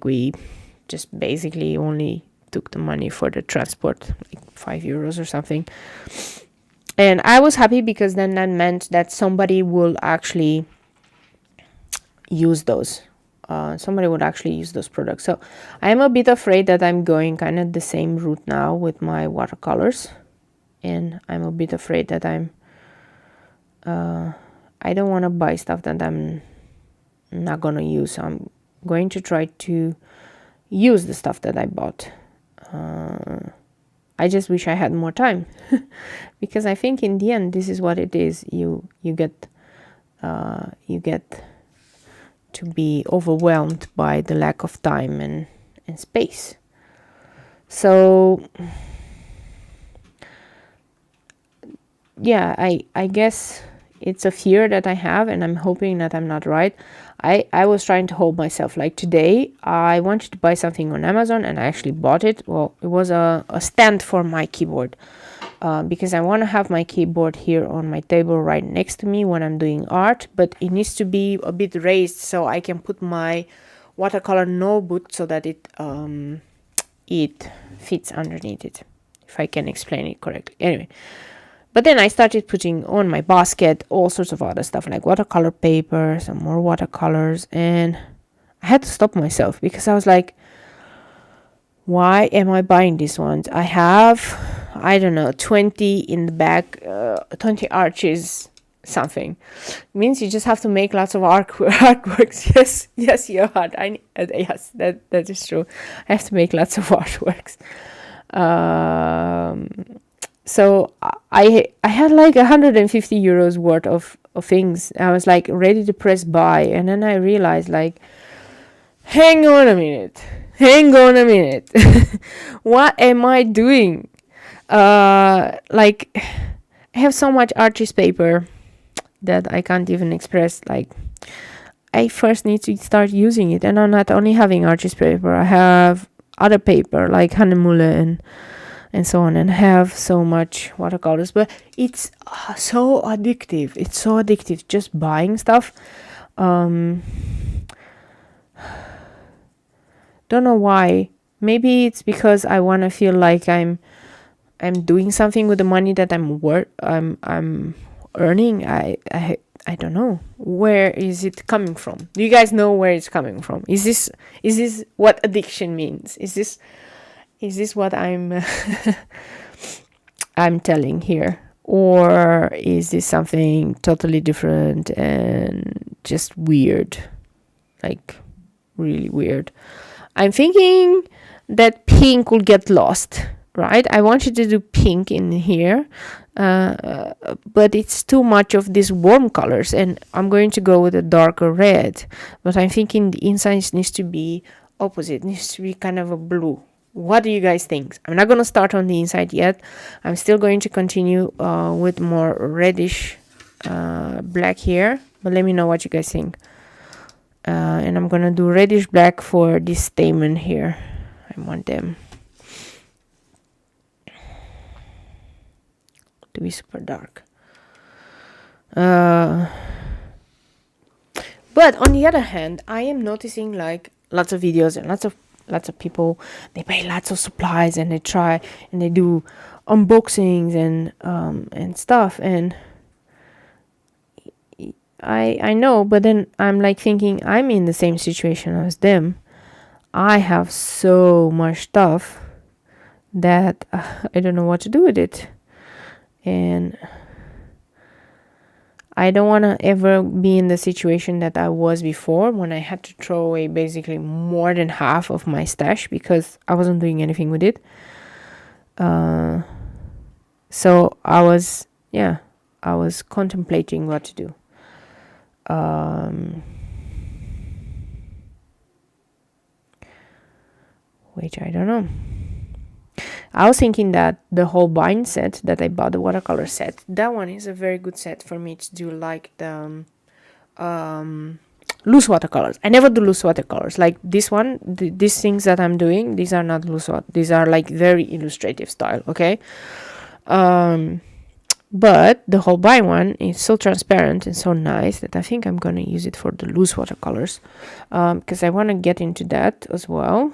we just basically only took the money for the transport, like €5 or something. And I was happy because then that meant that somebody will actually use those. Somebody would actually use those products. So I'm a bit afraid that I'm going kind of the same route now with my watercolors, and I'm a bit afraid that I don't want to buy stuff that I'm not going to use. So I'm going to try to use the stuff that I bought. I just wish I had more time because I think in the end this is what it is. You get to be overwhelmed by the lack of time and space. So yeah, I guess it's a fear that I have, and I'm hoping that I'm not right. I was trying to hold myself. Like today, I wanted to buy something on Amazon, and I actually bought it. Well, it was a stand for my keyboard, because I want to have my keyboard here on my table right next to me when I'm doing art, but it needs to be a bit raised so I can put my watercolor notebook so that it fits underneath it, if I can explain it correctly. Anyway, but then I started putting on my basket all sorts of other stuff like watercolor paper, some more watercolors, and I had to stop myself because I was like, why am I buying these ones? I have, I don't know, 20 in the back, 20 arches, something. It means you just have to make lots of artworks. Yes, Johan. Yes, that is true. I have to make lots of artworks. So I had like €150 worth of things. I was like ready to press buy, and then I realized like, hang on a minute. What am I doing? Like I have so much artist paper that I can't even express. Like I first need to start using it, and I'm not only having artist paper. I have other paper like Hannemule and so on, and have so much watercolors. But it's so addictive. It's so addictive just buying stuff. Don't know why. Maybe it's because I want to feel like I'm doing something with the money that I'm earning. I don't know. Where is it coming from? Do you guys know where it's coming from? Is this what addiction means? Is this what I'm I'm telling here, or is this something totally different and just weird, like really weird? I'm thinking that pink will get lost right? I wanted to do pink in here, but it's too much of these warm colors, and I'm going to go with a darker red. But I'm thinking the inside needs to be opposite, needs to be kind of a blue. What do you guys think? I'm not going to start on the inside yet. I'm still going to continue with more reddish black here, but let me know what you guys think. And I'm going to do reddish black for this stamen here. I want them to be super dark. But on the other hand, I am noticing like lots of videos and lots of people, they buy lots of supplies and they try and they do unboxings and stuff, and I know, but then I'm like thinking I'm in the same situation as them. I have so much stuff that I don't know what to do with it, and I don't want to ever be in the situation that I was before, when I had to throw away basically more than half of my stash because I wasn't doing anything with it. So I was contemplating what to do. Which I don't know. I was thinking that the whole bind set that I bought, the watercolor set, that one is a very good set for me to do like the loose watercolors. I never do loose watercolors. Like this one, these things that I'm doing, these are not loose these are like very illustrative style, okay? But the whole bind one is so transparent and so nice that I think I'm going to use it for the loose watercolors, because I want to get into that as well.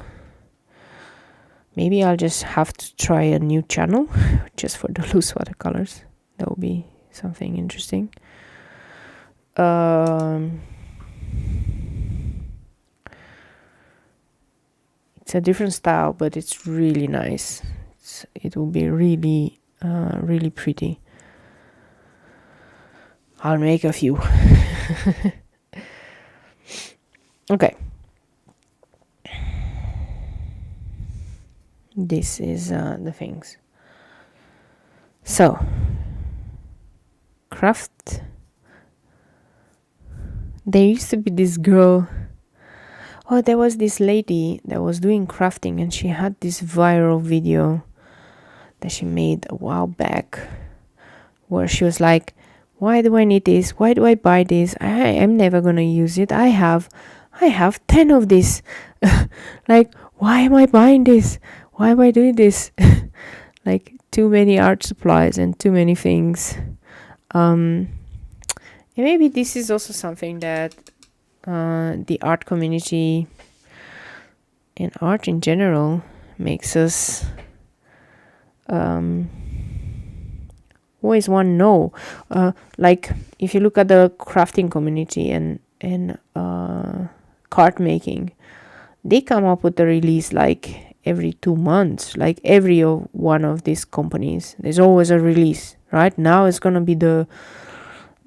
Maybe I'll just have to try a new channel just for the loose watercolors. That would be something interesting. It's a different style, but it's really nice. It will be really, really pretty. I'll make a few. Okay. This is the things. So, craft. There used to be this girl. Oh, there was this lady that was doing crafting, and she had this viral video that she made a while back, where she was like, "Why do I need this? Why do I buy this? I am never gonna use it. I have 10 of this. Like, why am I buying this? Why am I doing this?" Like, too many art supplies and too many things. And maybe this is also something that the art community and art in general makes us always want to know. Like, if you look at the crafting community and card making, they come up with a release like every 2 months, like every one of these companies. There's always a release, right? Now it's gonna be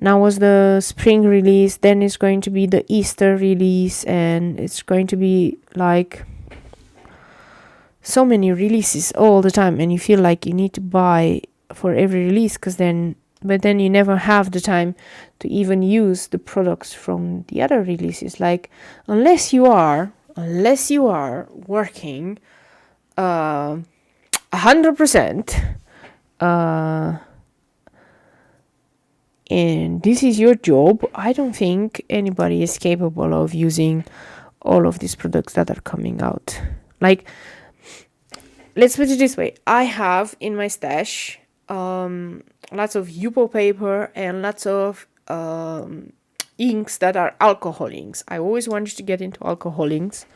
now was the spring release, then it's going to be the Easter release, and it's going to be like so many releases all the time, and you feel like you need to buy for every release, but then you never have the time to even use the products from the other releases. Like, unless you are working 100%, and this is your job, I don't think anybody is capable of using all of these products that are coming out. Like, let's put it this way. I have in my stash lots of Yupo paper and lots of inks that are alcohol inks. I always wanted to get into alcohol inks.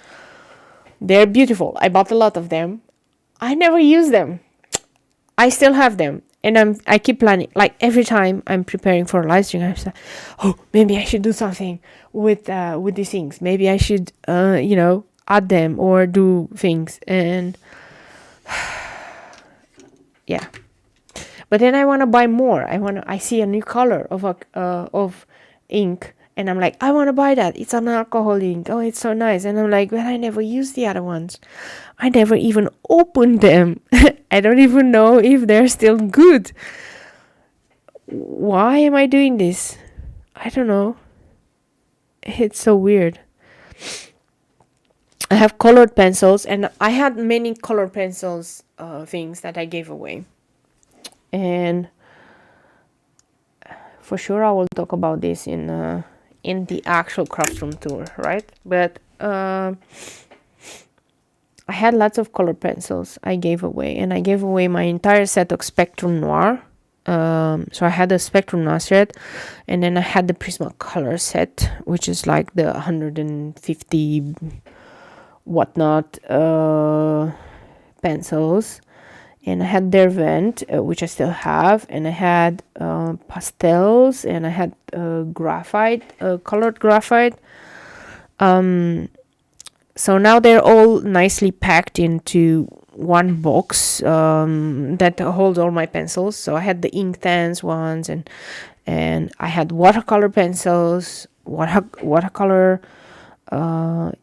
They're beautiful. I bought a lot of them. I never use them. I still have them. And I keep planning. Like, every time I'm preparing for a live stream, I'm like, oh, maybe I should do something with these things. Maybe I should, add them or do things. And yeah. But then I want to buy more. I see a new color of ink, And I'm like, I want to buy that. It's an alcohol ink. Oh, it's so nice. And I'm like, well, I never used the other ones. I never even opened them. I don't even know if they're still good. Why am I doing this? I don't know. It's so weird. I have colored pencils, and I had many colored pencils things that I gave away. And for sure I will talk about this in the actual craft room tour, right? But I had lots of colored pencils I gave away, and I gave away my entire set of Spectrum Noir. So I had the Spectrum Noir set, and then I had the Prismacolor set, which is like the 150 whatnot pencils. And I had their vent, which I still have, and I had pastels, and I had graphite, colored graphite. So now they're all nicely packed into one box that holds all my pencils. So I had the Inktense ones, and I had watercolor pencils, watercolor,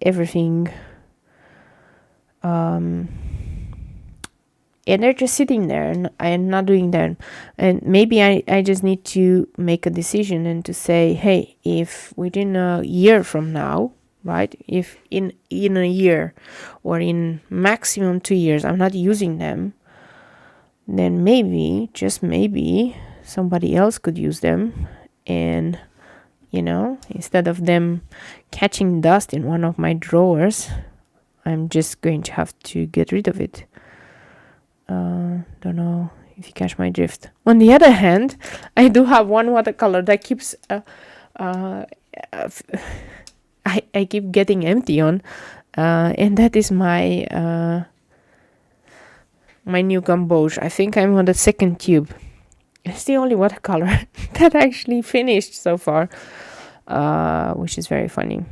everything. And they're just sitting there, and I'm not doing them. And maybe I just need to make a decision and to say, hey, if within a year from now, right, if in a year or in maximum 2 years I'm not using them, then maybe, just maybe, somebody else could use them. And instead of them catching dust in one of my drawers, I'm just going to have to get rid of it. Don't know if you catch my drift. On the other hand, I do have one watercolor that keeps I keep getting empty on, and that is my my new gouache. I think I'm on the second tube. It's the only watercolor that actually finished so far, which is very funny.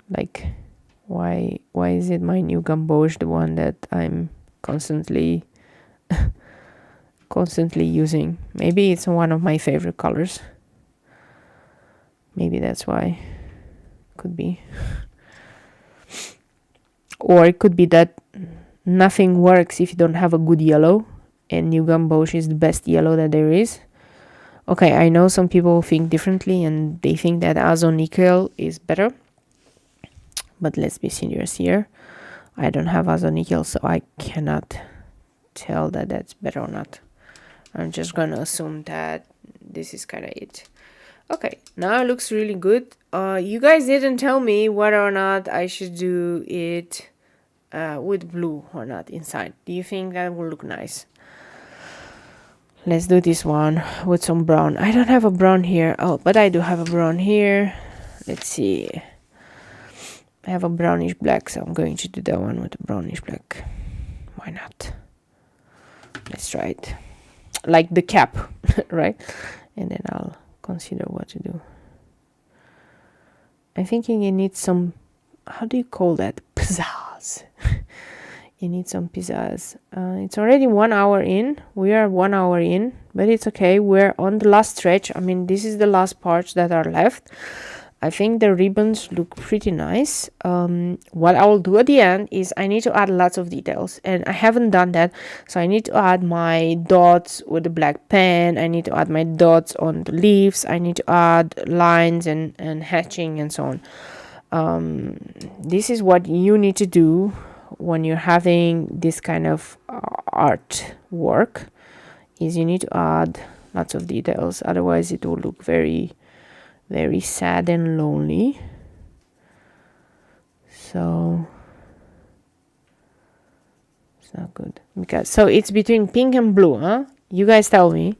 Like, why is it my new gouache the one that I'm constantly using? Maybe it's one of my favorite colors. Maybe that's why. Could be. Or it could be that nothing works if you don't have a good yellow, and new gouache is the best yellow that there is. Okay, I know some people think differently, and they think that azo-nickel is better. But let's be serious here. I don't have azo-nickel, so I cannot tell that that's better or not. I'm just gonna assume that this is kind of it. Okay, now it looks really good. You guys didn't tell me whether or not I should do it with blue or not inside. Do you think that will look nice? Let's do this one with some brown. I don't have a brown here. Oh, but I do have a brown here. Let's see. I have a brownish black, so I'm going to do that one with a brownish black. Why not? Let's try it. Like the cap, right? And then I'll consider what to do. I'm thinking you need some, how do you call that? Pizzazz. You need some pizzazz. It's already 1 hour in. We are 1 hour in, but it's okay. We're on the last stretch. I mean, this is the last parts that are left. I think the ribbons look pretty nice. What I will do at the end is I need to add lots of details, and I haven't done that. So I need to add my dots with the black pen. I need to add my dots on the leaves. I need to add lines and hatching and so on. This is what you need to do when you're having this kind of art work, is you need to add lots of details. Otherwise it will look very sad and lonely. So it's not good, because so it's between pink and blue, huh? You guys tell me.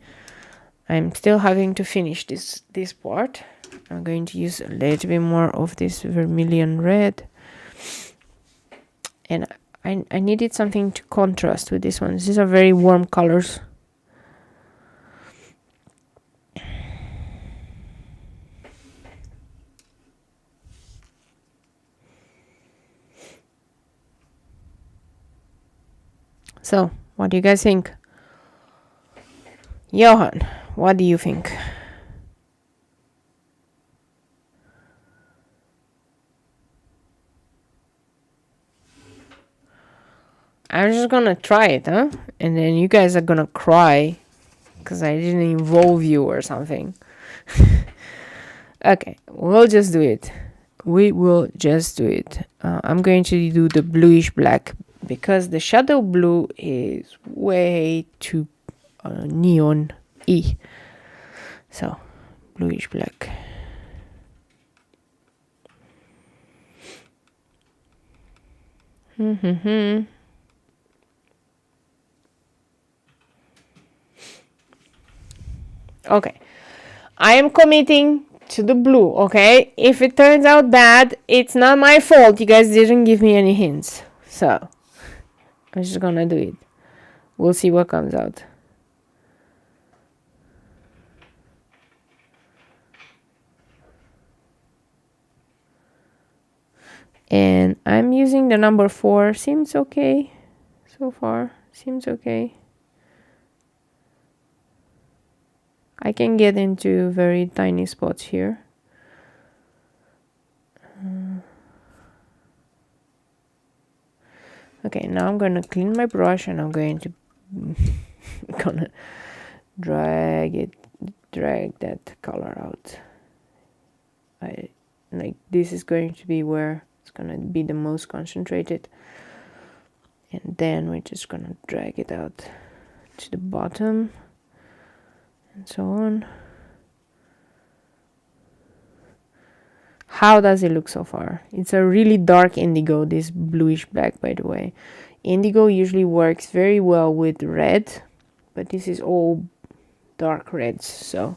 I'm still having to finish this part. I'm going to use a little bit more of this vermilion red, and I needed something to contrast with this one. These are very warm colors. So, what do you guys think? Johan, what do you think? I'm just gonna try it, huh? And then you guys are gonna cry because I didn't involve you or something. Okay, we'll just do it. We will just do it. I'm going to do the bluish black because the shadow blue is way too neon-y. So, bluish black. Okay, I am committing to the blue, okay? If it turns out bad, it's not my fault. You guys didn't give me any hints. So, I'm just gonna do it. We'll see what comes out. And I'm using the number 4. Seems okay so far. Seems okay. I can get into very tiny spots here. Okay, now I'm gonna clean my brush and I'm going to gonna drag that color out. I like this is going to be where it's gonna be the most concentrated, and then we're just gonna drag it out to the bottom and so on. How does it look so far? It's a really dark indigo, this bluish black, by the way. Indigo usually works very well with red, but this is all dark reds, so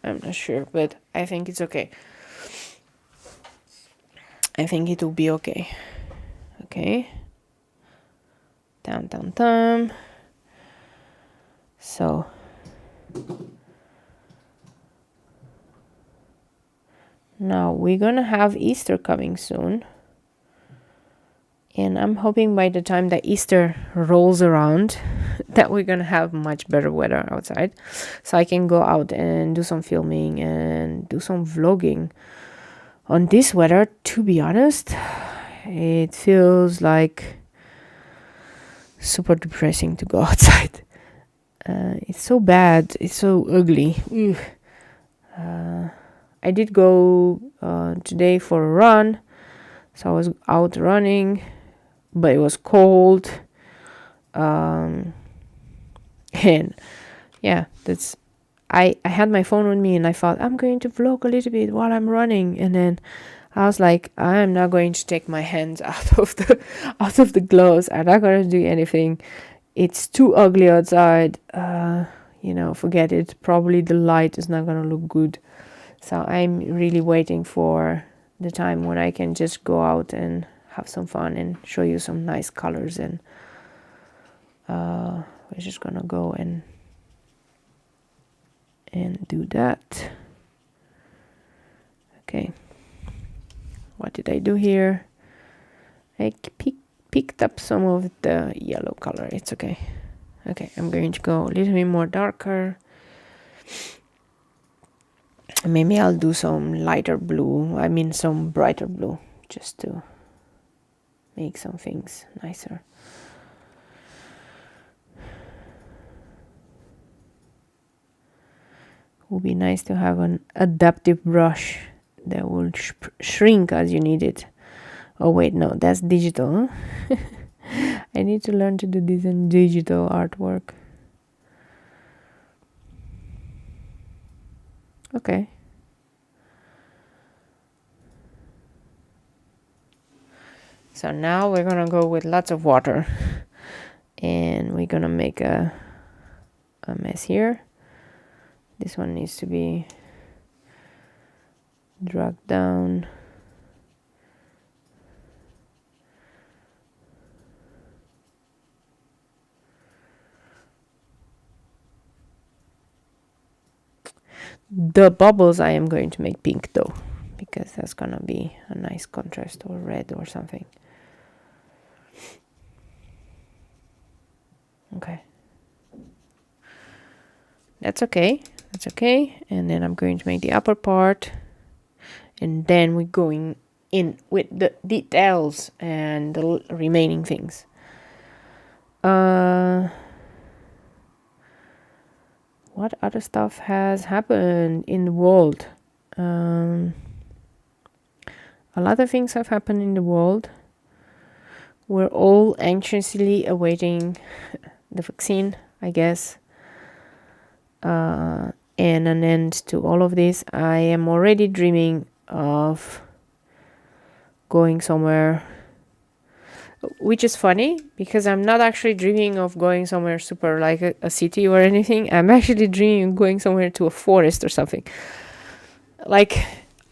I'm not sure, but I think it's okay. I think it will be okay. Okay. Down. So now we're gonna have Easter coming soon, and I'm hoping by the time that Easter rolls around that we're gonna have much better weather outside, so I can go out and do some filming and do some vlogging. On this weather, to be honest, it feels like super depressing to go outside. It's so bad, it's so ugly. I did go today for a run, so I was out running, but it was cold. And yeah, that's I had my phone with me and I thought I'm going to vlog a little bit while I'm running, and then I was like, I'm not going to take my hands out of the gloves. I'm not going to do anything. It's too ugly outside. Forget it. Probably the light is not going to look good. So I'm really waiting for the time when I can just go out and have some fun and show you some nice colors, and we're just gonna go and do that. Okay, what did I do here? I picked up some of the yellow color. It's okay. Okay, I'm going to go a little bit more darker. Maybe I'll do some lighter blue, some brighter blue, just to make some things nicer. It would be nice to have an adaptive brush that will shrink as you need it. Oh wait, no, that's digital, huh? I need to learn to do this in digital artwork. Okay. So now we're gonna go with lots of water, and we're gonna make a mess here. This one needs to be dragged down. The bubbles I am going to make pink though, because that's gonna be a nice contrast, or red or something. Okay. That's okay. That's okay. And then I'm going to make the upper part, and then we're going in with the details and the remaining things. What other stuff has happened in the world? A lot of things have happened in the world. We're all anxiously awaiting the vaccine, I guess, and an end to all of this. I am already dreaming of going somewhere, which is funny because I'm not actually dreaming of going somewhere super like a city or anything. I'm actually dreaming of going somewhere to a forest or something. Like,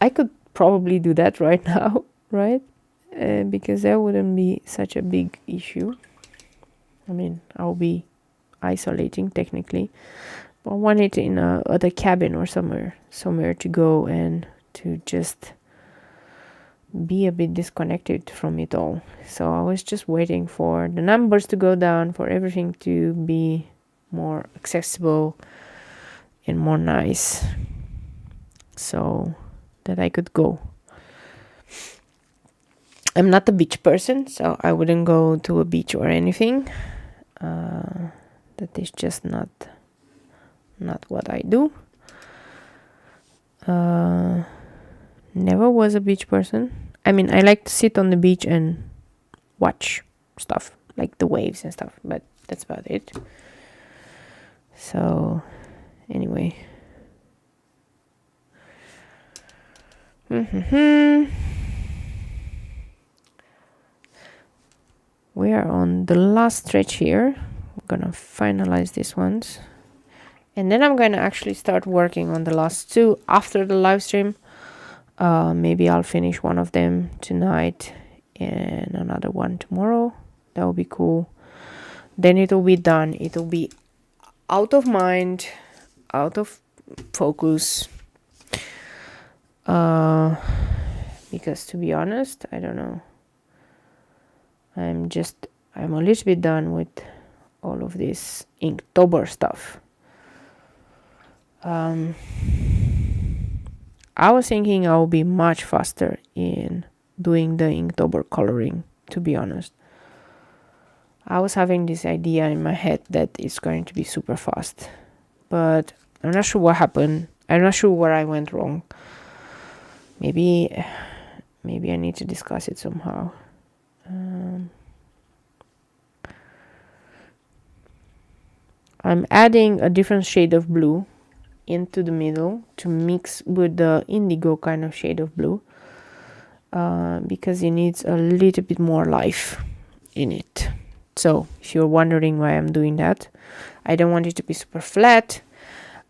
I could probably do that right now, right? Because that wouldn't be such a big issue. I mean, I'll be isolating technically, but I want it in a cabin or somewhere to go and to just be a bit disconnected from it all. So I was just waiting for the numbers to go down, for everything to be more accessible and more nice, so that I could go. I'm not a beach person, so I wouldn't go to a beach or anything. That is just not what I do. Never was a beach person. I mean, I like to sit on the beach and watch stuff, like the waves and stuff, but that's about it. So, anyway. We are on the last stretch here. I'm gonna finalize these ones, and then I'm gonna actually start working on the last two after the live stream. Maybe I'll finish one of them tonight and another one tomorrow. That will be cool. Then it'll be done. It'll be out of mind, out of focus. Because to be honest, I don't know. I'm a little bit done with all of this inktober stuff. I was thinking I'll be much faster in doing the inktober coloring, to be honest. I was having this idea in my head that it's going to be super fast, but I'm not sure what happened. I'm not sure where I went wrong. Maybe I need to discuss it somehow. I'm adding a different shade of blue into the middle to mix with the indigo kind of shade of blue, because it needs a little bit more life in it. So if you're wondering why I'm doing that, I don't want it to be super flat.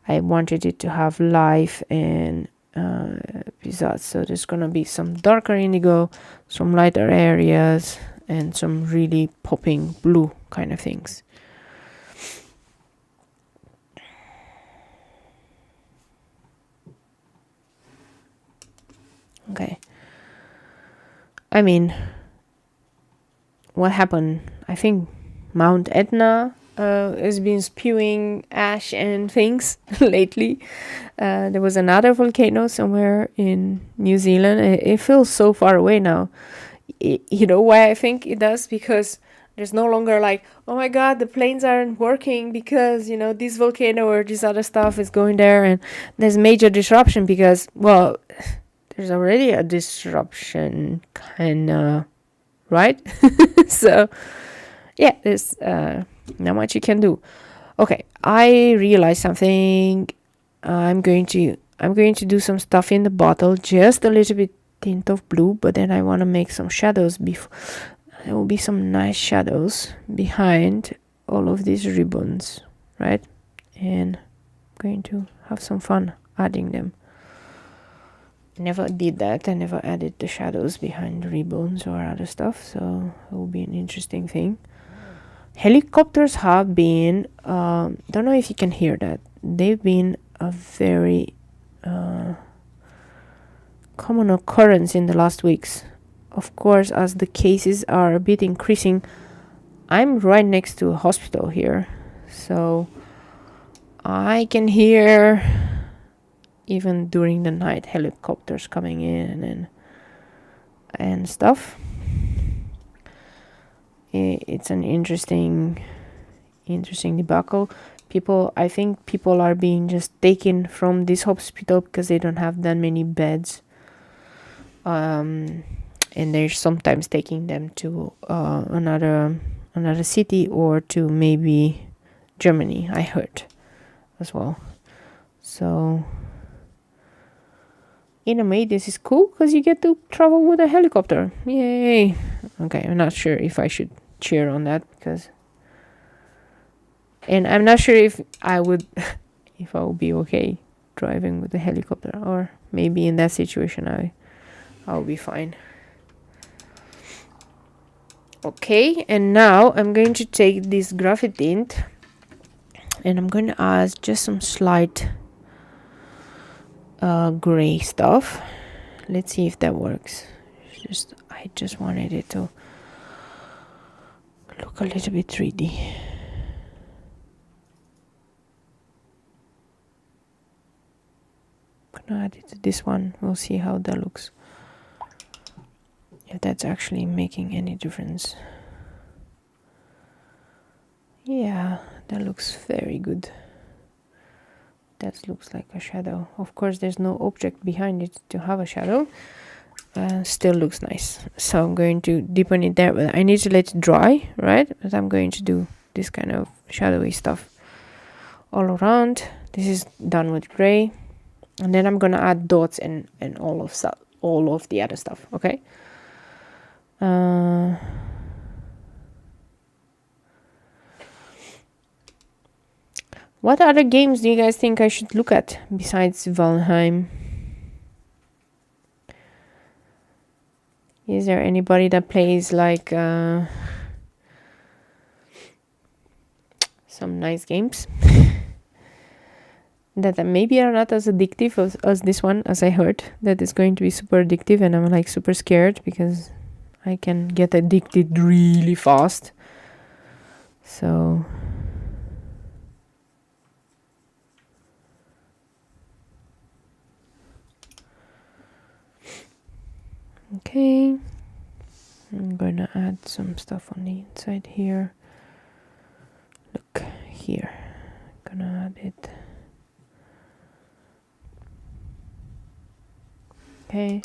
I wanted it to have life and pizzazz. So there's gonna be some darker indigo, some lighter areas, and some really popping blue kind of things. Okay. I mean, what happened? I think Mount Etna has been spewing ash and things lately. There was another volcano somewhere in New Zealand. It feels so far away now. You know why I think it does? Because there's no longer like, oh my god, the planes aren't working because, you know, this volcano or this other stuff is going there, and there's major disruption because, well, there's already a disruption, kind of, right? So, yeah, there's not much you can do. Okay, I realized something. I'm going to do some stuff in the bottle, just a little bit tint of blue, but then I want to make some shadows. There will be some nice shadows behind all of these ribbons, right? And I'm going to have some fun adding them. Never did that. I never added the shadows behind the ribbons or other stuff, so it will be an interesting thing. Helicopters have been, don't know if you can hear that, they've been a very common occurrence in the last weeks. Of course, as the cases are a bit increasing, I'm right next to a hospital here, so I can hear, even during the night, helicopters coming in and stuff. it's an interesting debacle. I think people are being just taken from this hospital because they don't have that many beds, and they're sometimes taking them to another city or to maybe Germany, I heard as well. So in a way, this is cool because you get to travel with a helicopter. Yay! Okay, I'm not sure if I should cheer on that and I'm not sure if I would if I would be okay driving with a helicopter, or maybe in that situation I'll be fine. Okay, and now I'm going to take this graphite tint and I'm going to add just some slight gray stuff. Let's see if that works. I just wanted it to look a little bit 3D. I'm gonna add it to this one. We'll see how that looks, if that's actually making any difference. Yeah, that looks very good. That looks like a shadow. Of course, there's no object behind it to have a shadow. Still looks nice. So I'm going to deepen it there, but I need to let it dry, right? But I'm going to do this kind of shadowy stuff all around. This is done with gray, and then I'm gonna add dots and all of the other stuff. Okay. What other games do you guys think I should look at besides Valheim? Is there anybody that plays like some nice games that maybe are not as addictive as this one, as I heard that is going to be super addictive, and I'm like super scared because I can get addicted really fast. So okay, I'm gonna add some stuff on the inside here. Look here, gonna add it. Okay,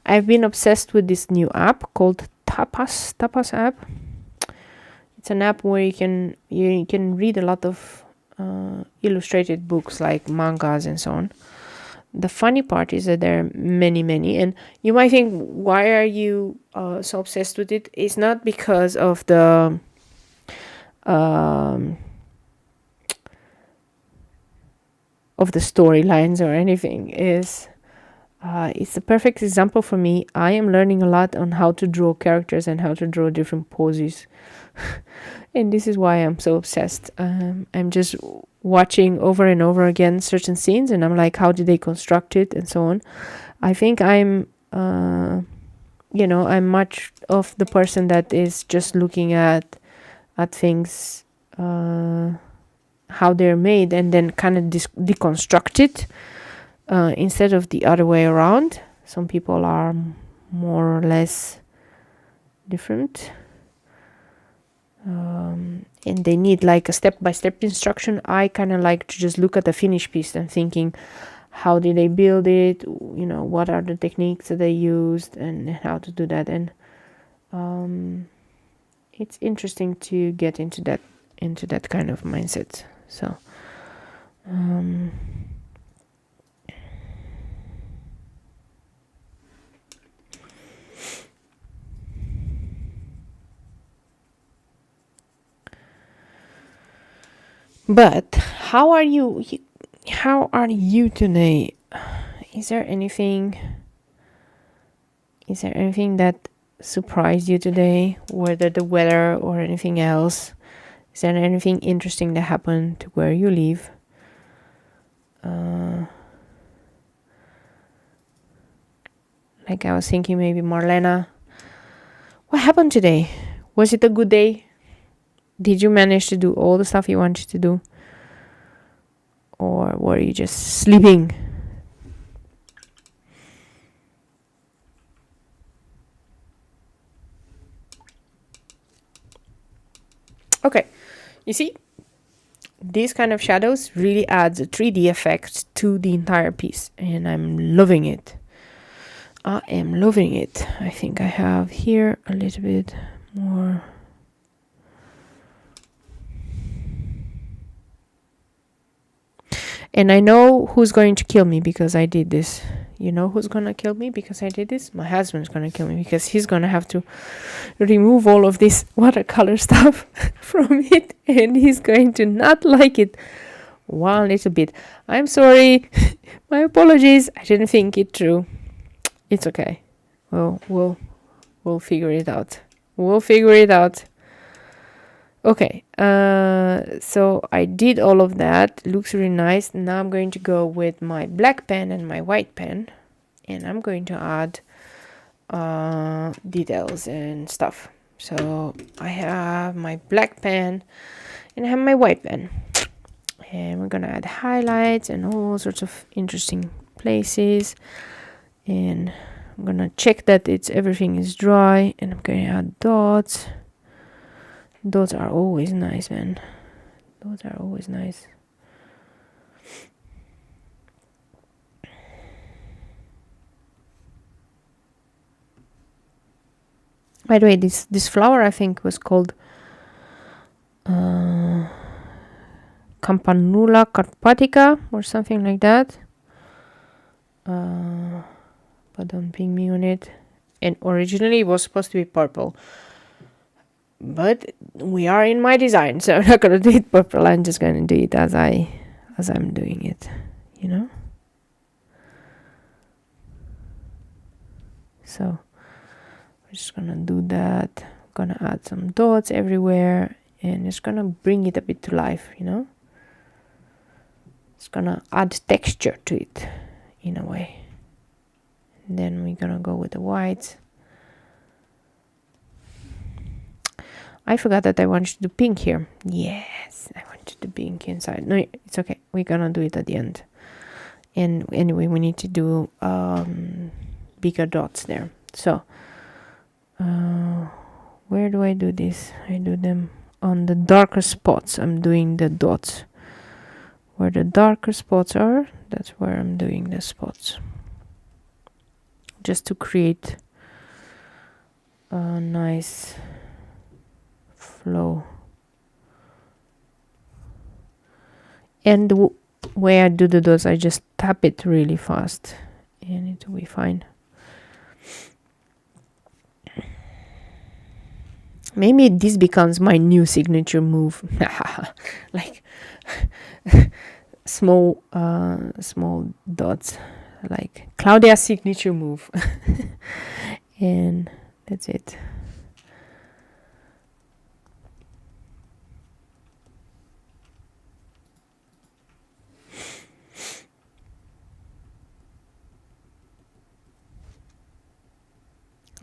I've been obsessed with this new app called Tapas app. It's an app where you can read a lot of illustrated books like mangas and so on. The funny part is that there are many, and you might think, why are you so obsessed with it? It's not because of the storylines or anything. It's a perfect example for me. I am learning a lot on how to draw characters and how to draw different poses. And this is why I'm so obsessed. I'm just watching over and over again certain scenes, and I'm like, how did they construct it and so on. I think I'm much of the person that is just looking at things, how they're made, and then kind of deconstruct it, instead of the other way around. Some people are more or less different, and they need like a step-by-step instruction. I kind of like to just look at the finished piece and thinking, how did they build it, what are the techniques that they used and how to do that. And it's interesting to get into that kind of mindset. So but how are you today? Is there anything that surprised you today, whether the weather or anything else? Is there anything interesting that happened to where you live? Like I was thinking, maybe Marlena, what happened today? Was it a good day? Did you manage to do all the stuff you wanted to do? Or were you just sleeping? Okay, you see, these kind of shadows really adds a 3D effect to the entire piece, and I'm loving it. I am loving it. I think I have here a little bit more. And I know who's going to kill me because I did this. You know who's gonna kill me because I did this? My husband's gonna kill me because he's gonna have to remove all of this watercolor stuff from it, and he's going to not like it one little bit. I'm sorry. My apologies. I didn't think it through. It's okay. Well, we'll figure it out. We'll figure it out. Okay, so I did all of that. Looks really nice. Now I'm going to go with my black pen and my white pen, and I'm going to add details and stuff. So I have my black pen and I have my white pen, and we're gonna add highlights and all sorts of interesting places, and I'm gonna check that everything is dry, and I'm going to add dots. Dots are always nice, man. Dots are always nice. By the way, this flower I think was called Campanula carpatica or something like that. But don't ping me on it. And originally it was supposed to be purple. But we are in my design, so I'm not gonna do it purple. I'm just gonna do it as I'm doing it, you know. So we're just gonna do that. Gonna add some dots everywhere, and it's gonna bring it a bit to life, you know. It's gonna add texture to it in a way. And then we're gonna go with the whites. I forgot that I wanted to do pink here. Yes, I wanted to do pink inside. No, it's okay. We're gonna do it at the end. And anyway, we need to do bigger dots there. So, where do I do this? I do them on the darker spots. I'm doing the dots. Where the darker spots are, that's where I'm doing the spots. Just to create a nice flow. And the way I do the dots, I just tap it really fast and it will be fine. Maybe this becomes my new signature move. Like small dots, like Claudia's signature move. And that's it.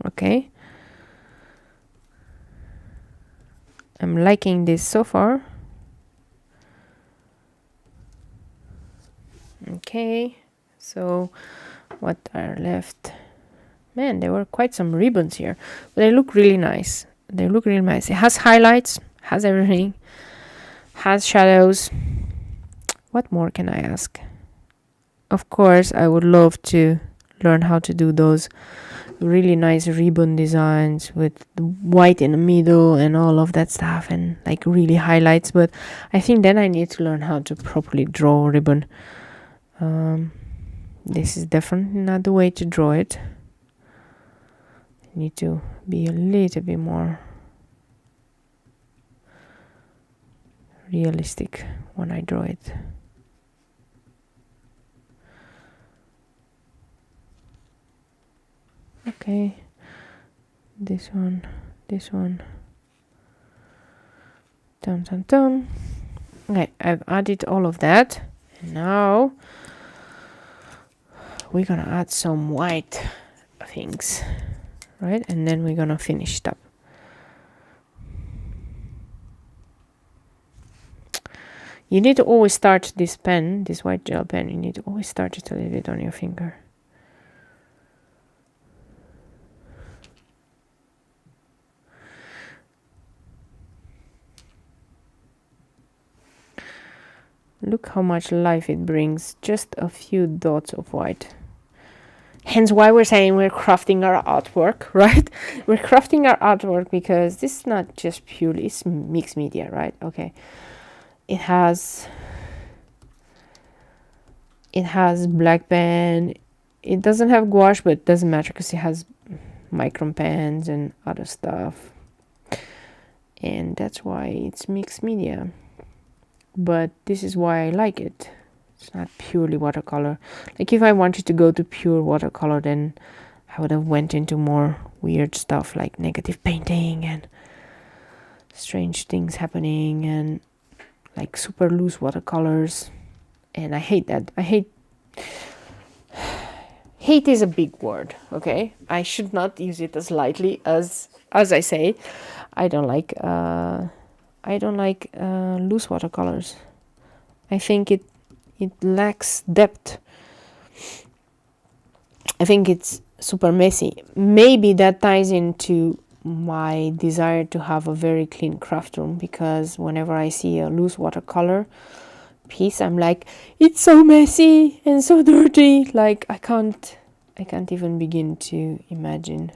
Okay, I'm liking this so far. Okay, so what are left? Man, there were quite some ribbons here, but they look really nice. They look really nice. It has highlights, has everything, has shadows. What more can I ask? Of course, I would love to learn how to do those really nice ribbon designs with the white in the middle and all of that stuff, and like really highlights. But I think then I need to learn how to properly draw ribbon. This is definitely not the way to draw it. I need to be a little bit more realistic when I draw it. Okay, this one, dum dum dum. Okay, I've added all of that, and now we're gonna add some white things, right? And then we're gonna finish it up. You need to always start this pen, this white gel pen, you need to always start it a little bit on your finger. Look how much life it brings. Just a few dots of white. Hence why we're saying we're crafting our artwork, right? We're crafting our artwork because this is not just purely, it's mixed media, right? Okay. It has black pen. It doesn't have gouache, but it doesn't matter because it has Micron pens and other stuff. And that's why it's mixed media. But this is why I like it. It's not purely watercolor. Like if I wanted to go to pure watercolor, then I would have went into more weird stuff like negative painting and strange things happening and like super loose watercolors. And I hate that. Hate is a big word, okay? I should not use it as lightly as I say. I don't like loose watercolors. I think it lacks depth. I think it's super messy. Maybe that ties into my desire to have a very clean craft room, because whenever I see a loose watercolor piece, I'm like, it's so messy and so dirty. Like I can't even begin to imagine,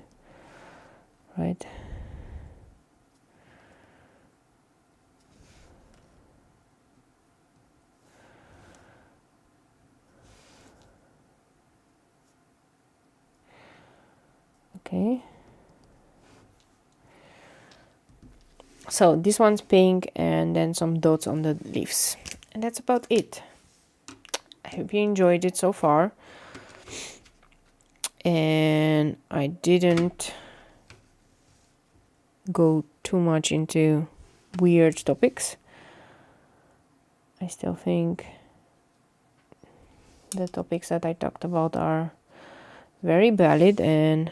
right? Okay. So this one's pink and then some dots on the leaves. And that's about it. I hope you enjoyed it so far. And I didn't go too much into weird topics. I still think the topics that I talked about are very valid, and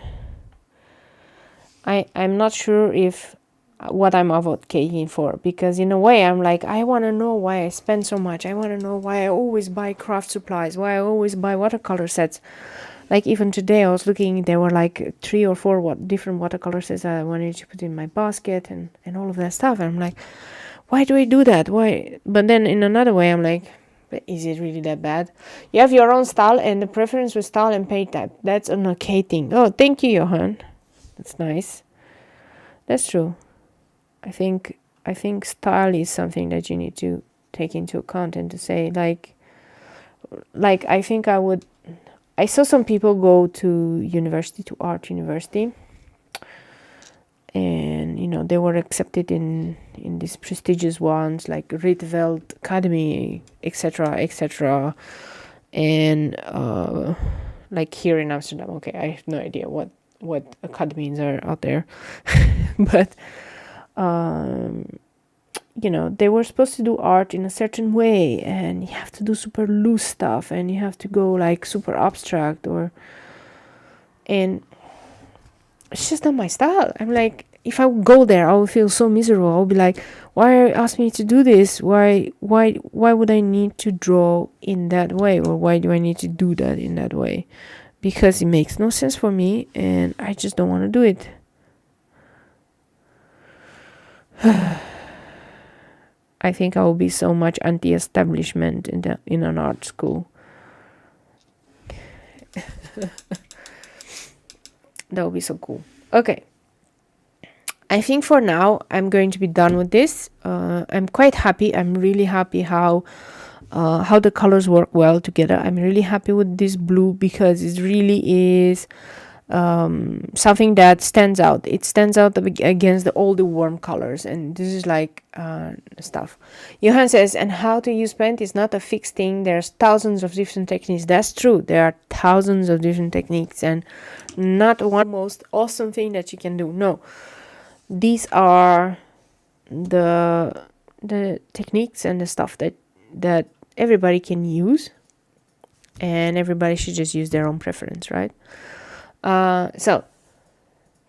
I'm not sure if what I'm advocating for, because in a way I'm like, I want to know why I spend so much. I want to know why I always buy craft supplies, why I always buy watercolor sets. Like even today I was looking, there were like 3 or 4 different watercolor sets I wanted to put in my basket and all of that stuff. And I'm like, why do I do that? Why? But then in another way I'm like, but is it really that bad? You have your own style, and the preference with style and paint type, that's an okay thing. Oh, thank you, Johan. That's nice. That's true. I think style is something that you need to take into account, and to say like I think I saw some people go to art university, and you know, they were accepted in these prestigious ones like Rietveld Academy, etc. And like here in Amsterdam, okay, I have no idea what academies are out there. But you know, they were supposed to do art in a certain way, and you have to do super loose stuff, and you have to go like super abstract, and it's just not my style. I'm like, if I would go there, I would feel so miserable. I'll be like, why ask me to do this? Why would I need to draw in that way? Or why do I need to do that in that way? Because it makes no sense for me, and I just don't want to do it. I think I will be so much anti-establishment in an art school. That would be so cool. Okay. I think for now I'm going to be done with this. I'm quite happy. I'm really happy how the colors work well together. I'm really happy with this blue, because it really is something that stands out. It stands out against all the warm colors, and this is like stuff. Johan says, and how to use paint is not a fixed thing. There's thousands of different techniques. That's true. There are thousands of different techniques, and not one most awesome thing that you can do. No, these are the techniques and the stuff that everybody can use, and everybody should just use their own preference, right? So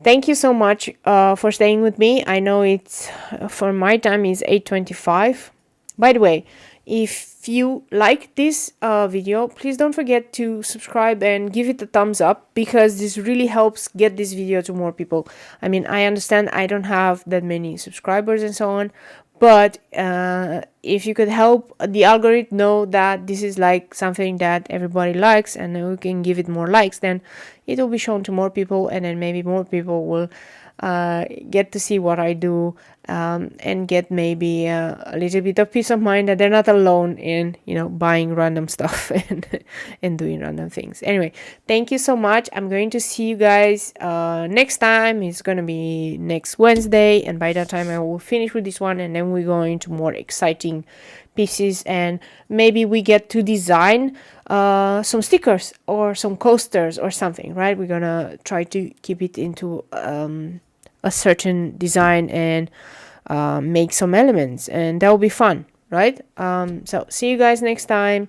thank you so much for staying with me. I know it's for my time is 8:25. By the way, if you like this video, please don't forget to subscribe and give it a thumbs up, because this really helps get this video to more people. I mean, I understand I don't have that many subscribers and so on, But if you could help the algorithm know that this is like something that everybody likes, and then we can give it more likes, then it will be shown to more people, and then maybe more people will get to see what I do, and get maybe a little bit of peace of mind that they're not alone in, you know, buying random stuff and doing random things. Anyway, thank you so much. I'm going to see you guys next time. It's going to be next Wednesday, and by that time I will finish with this one, and then we go into more exciting pieces, and maybe we get to design some stickers or some coasters or something, right? We're gonna try to keep it into a certain design and make some elements, and that will be fun, right? So see you guys next time.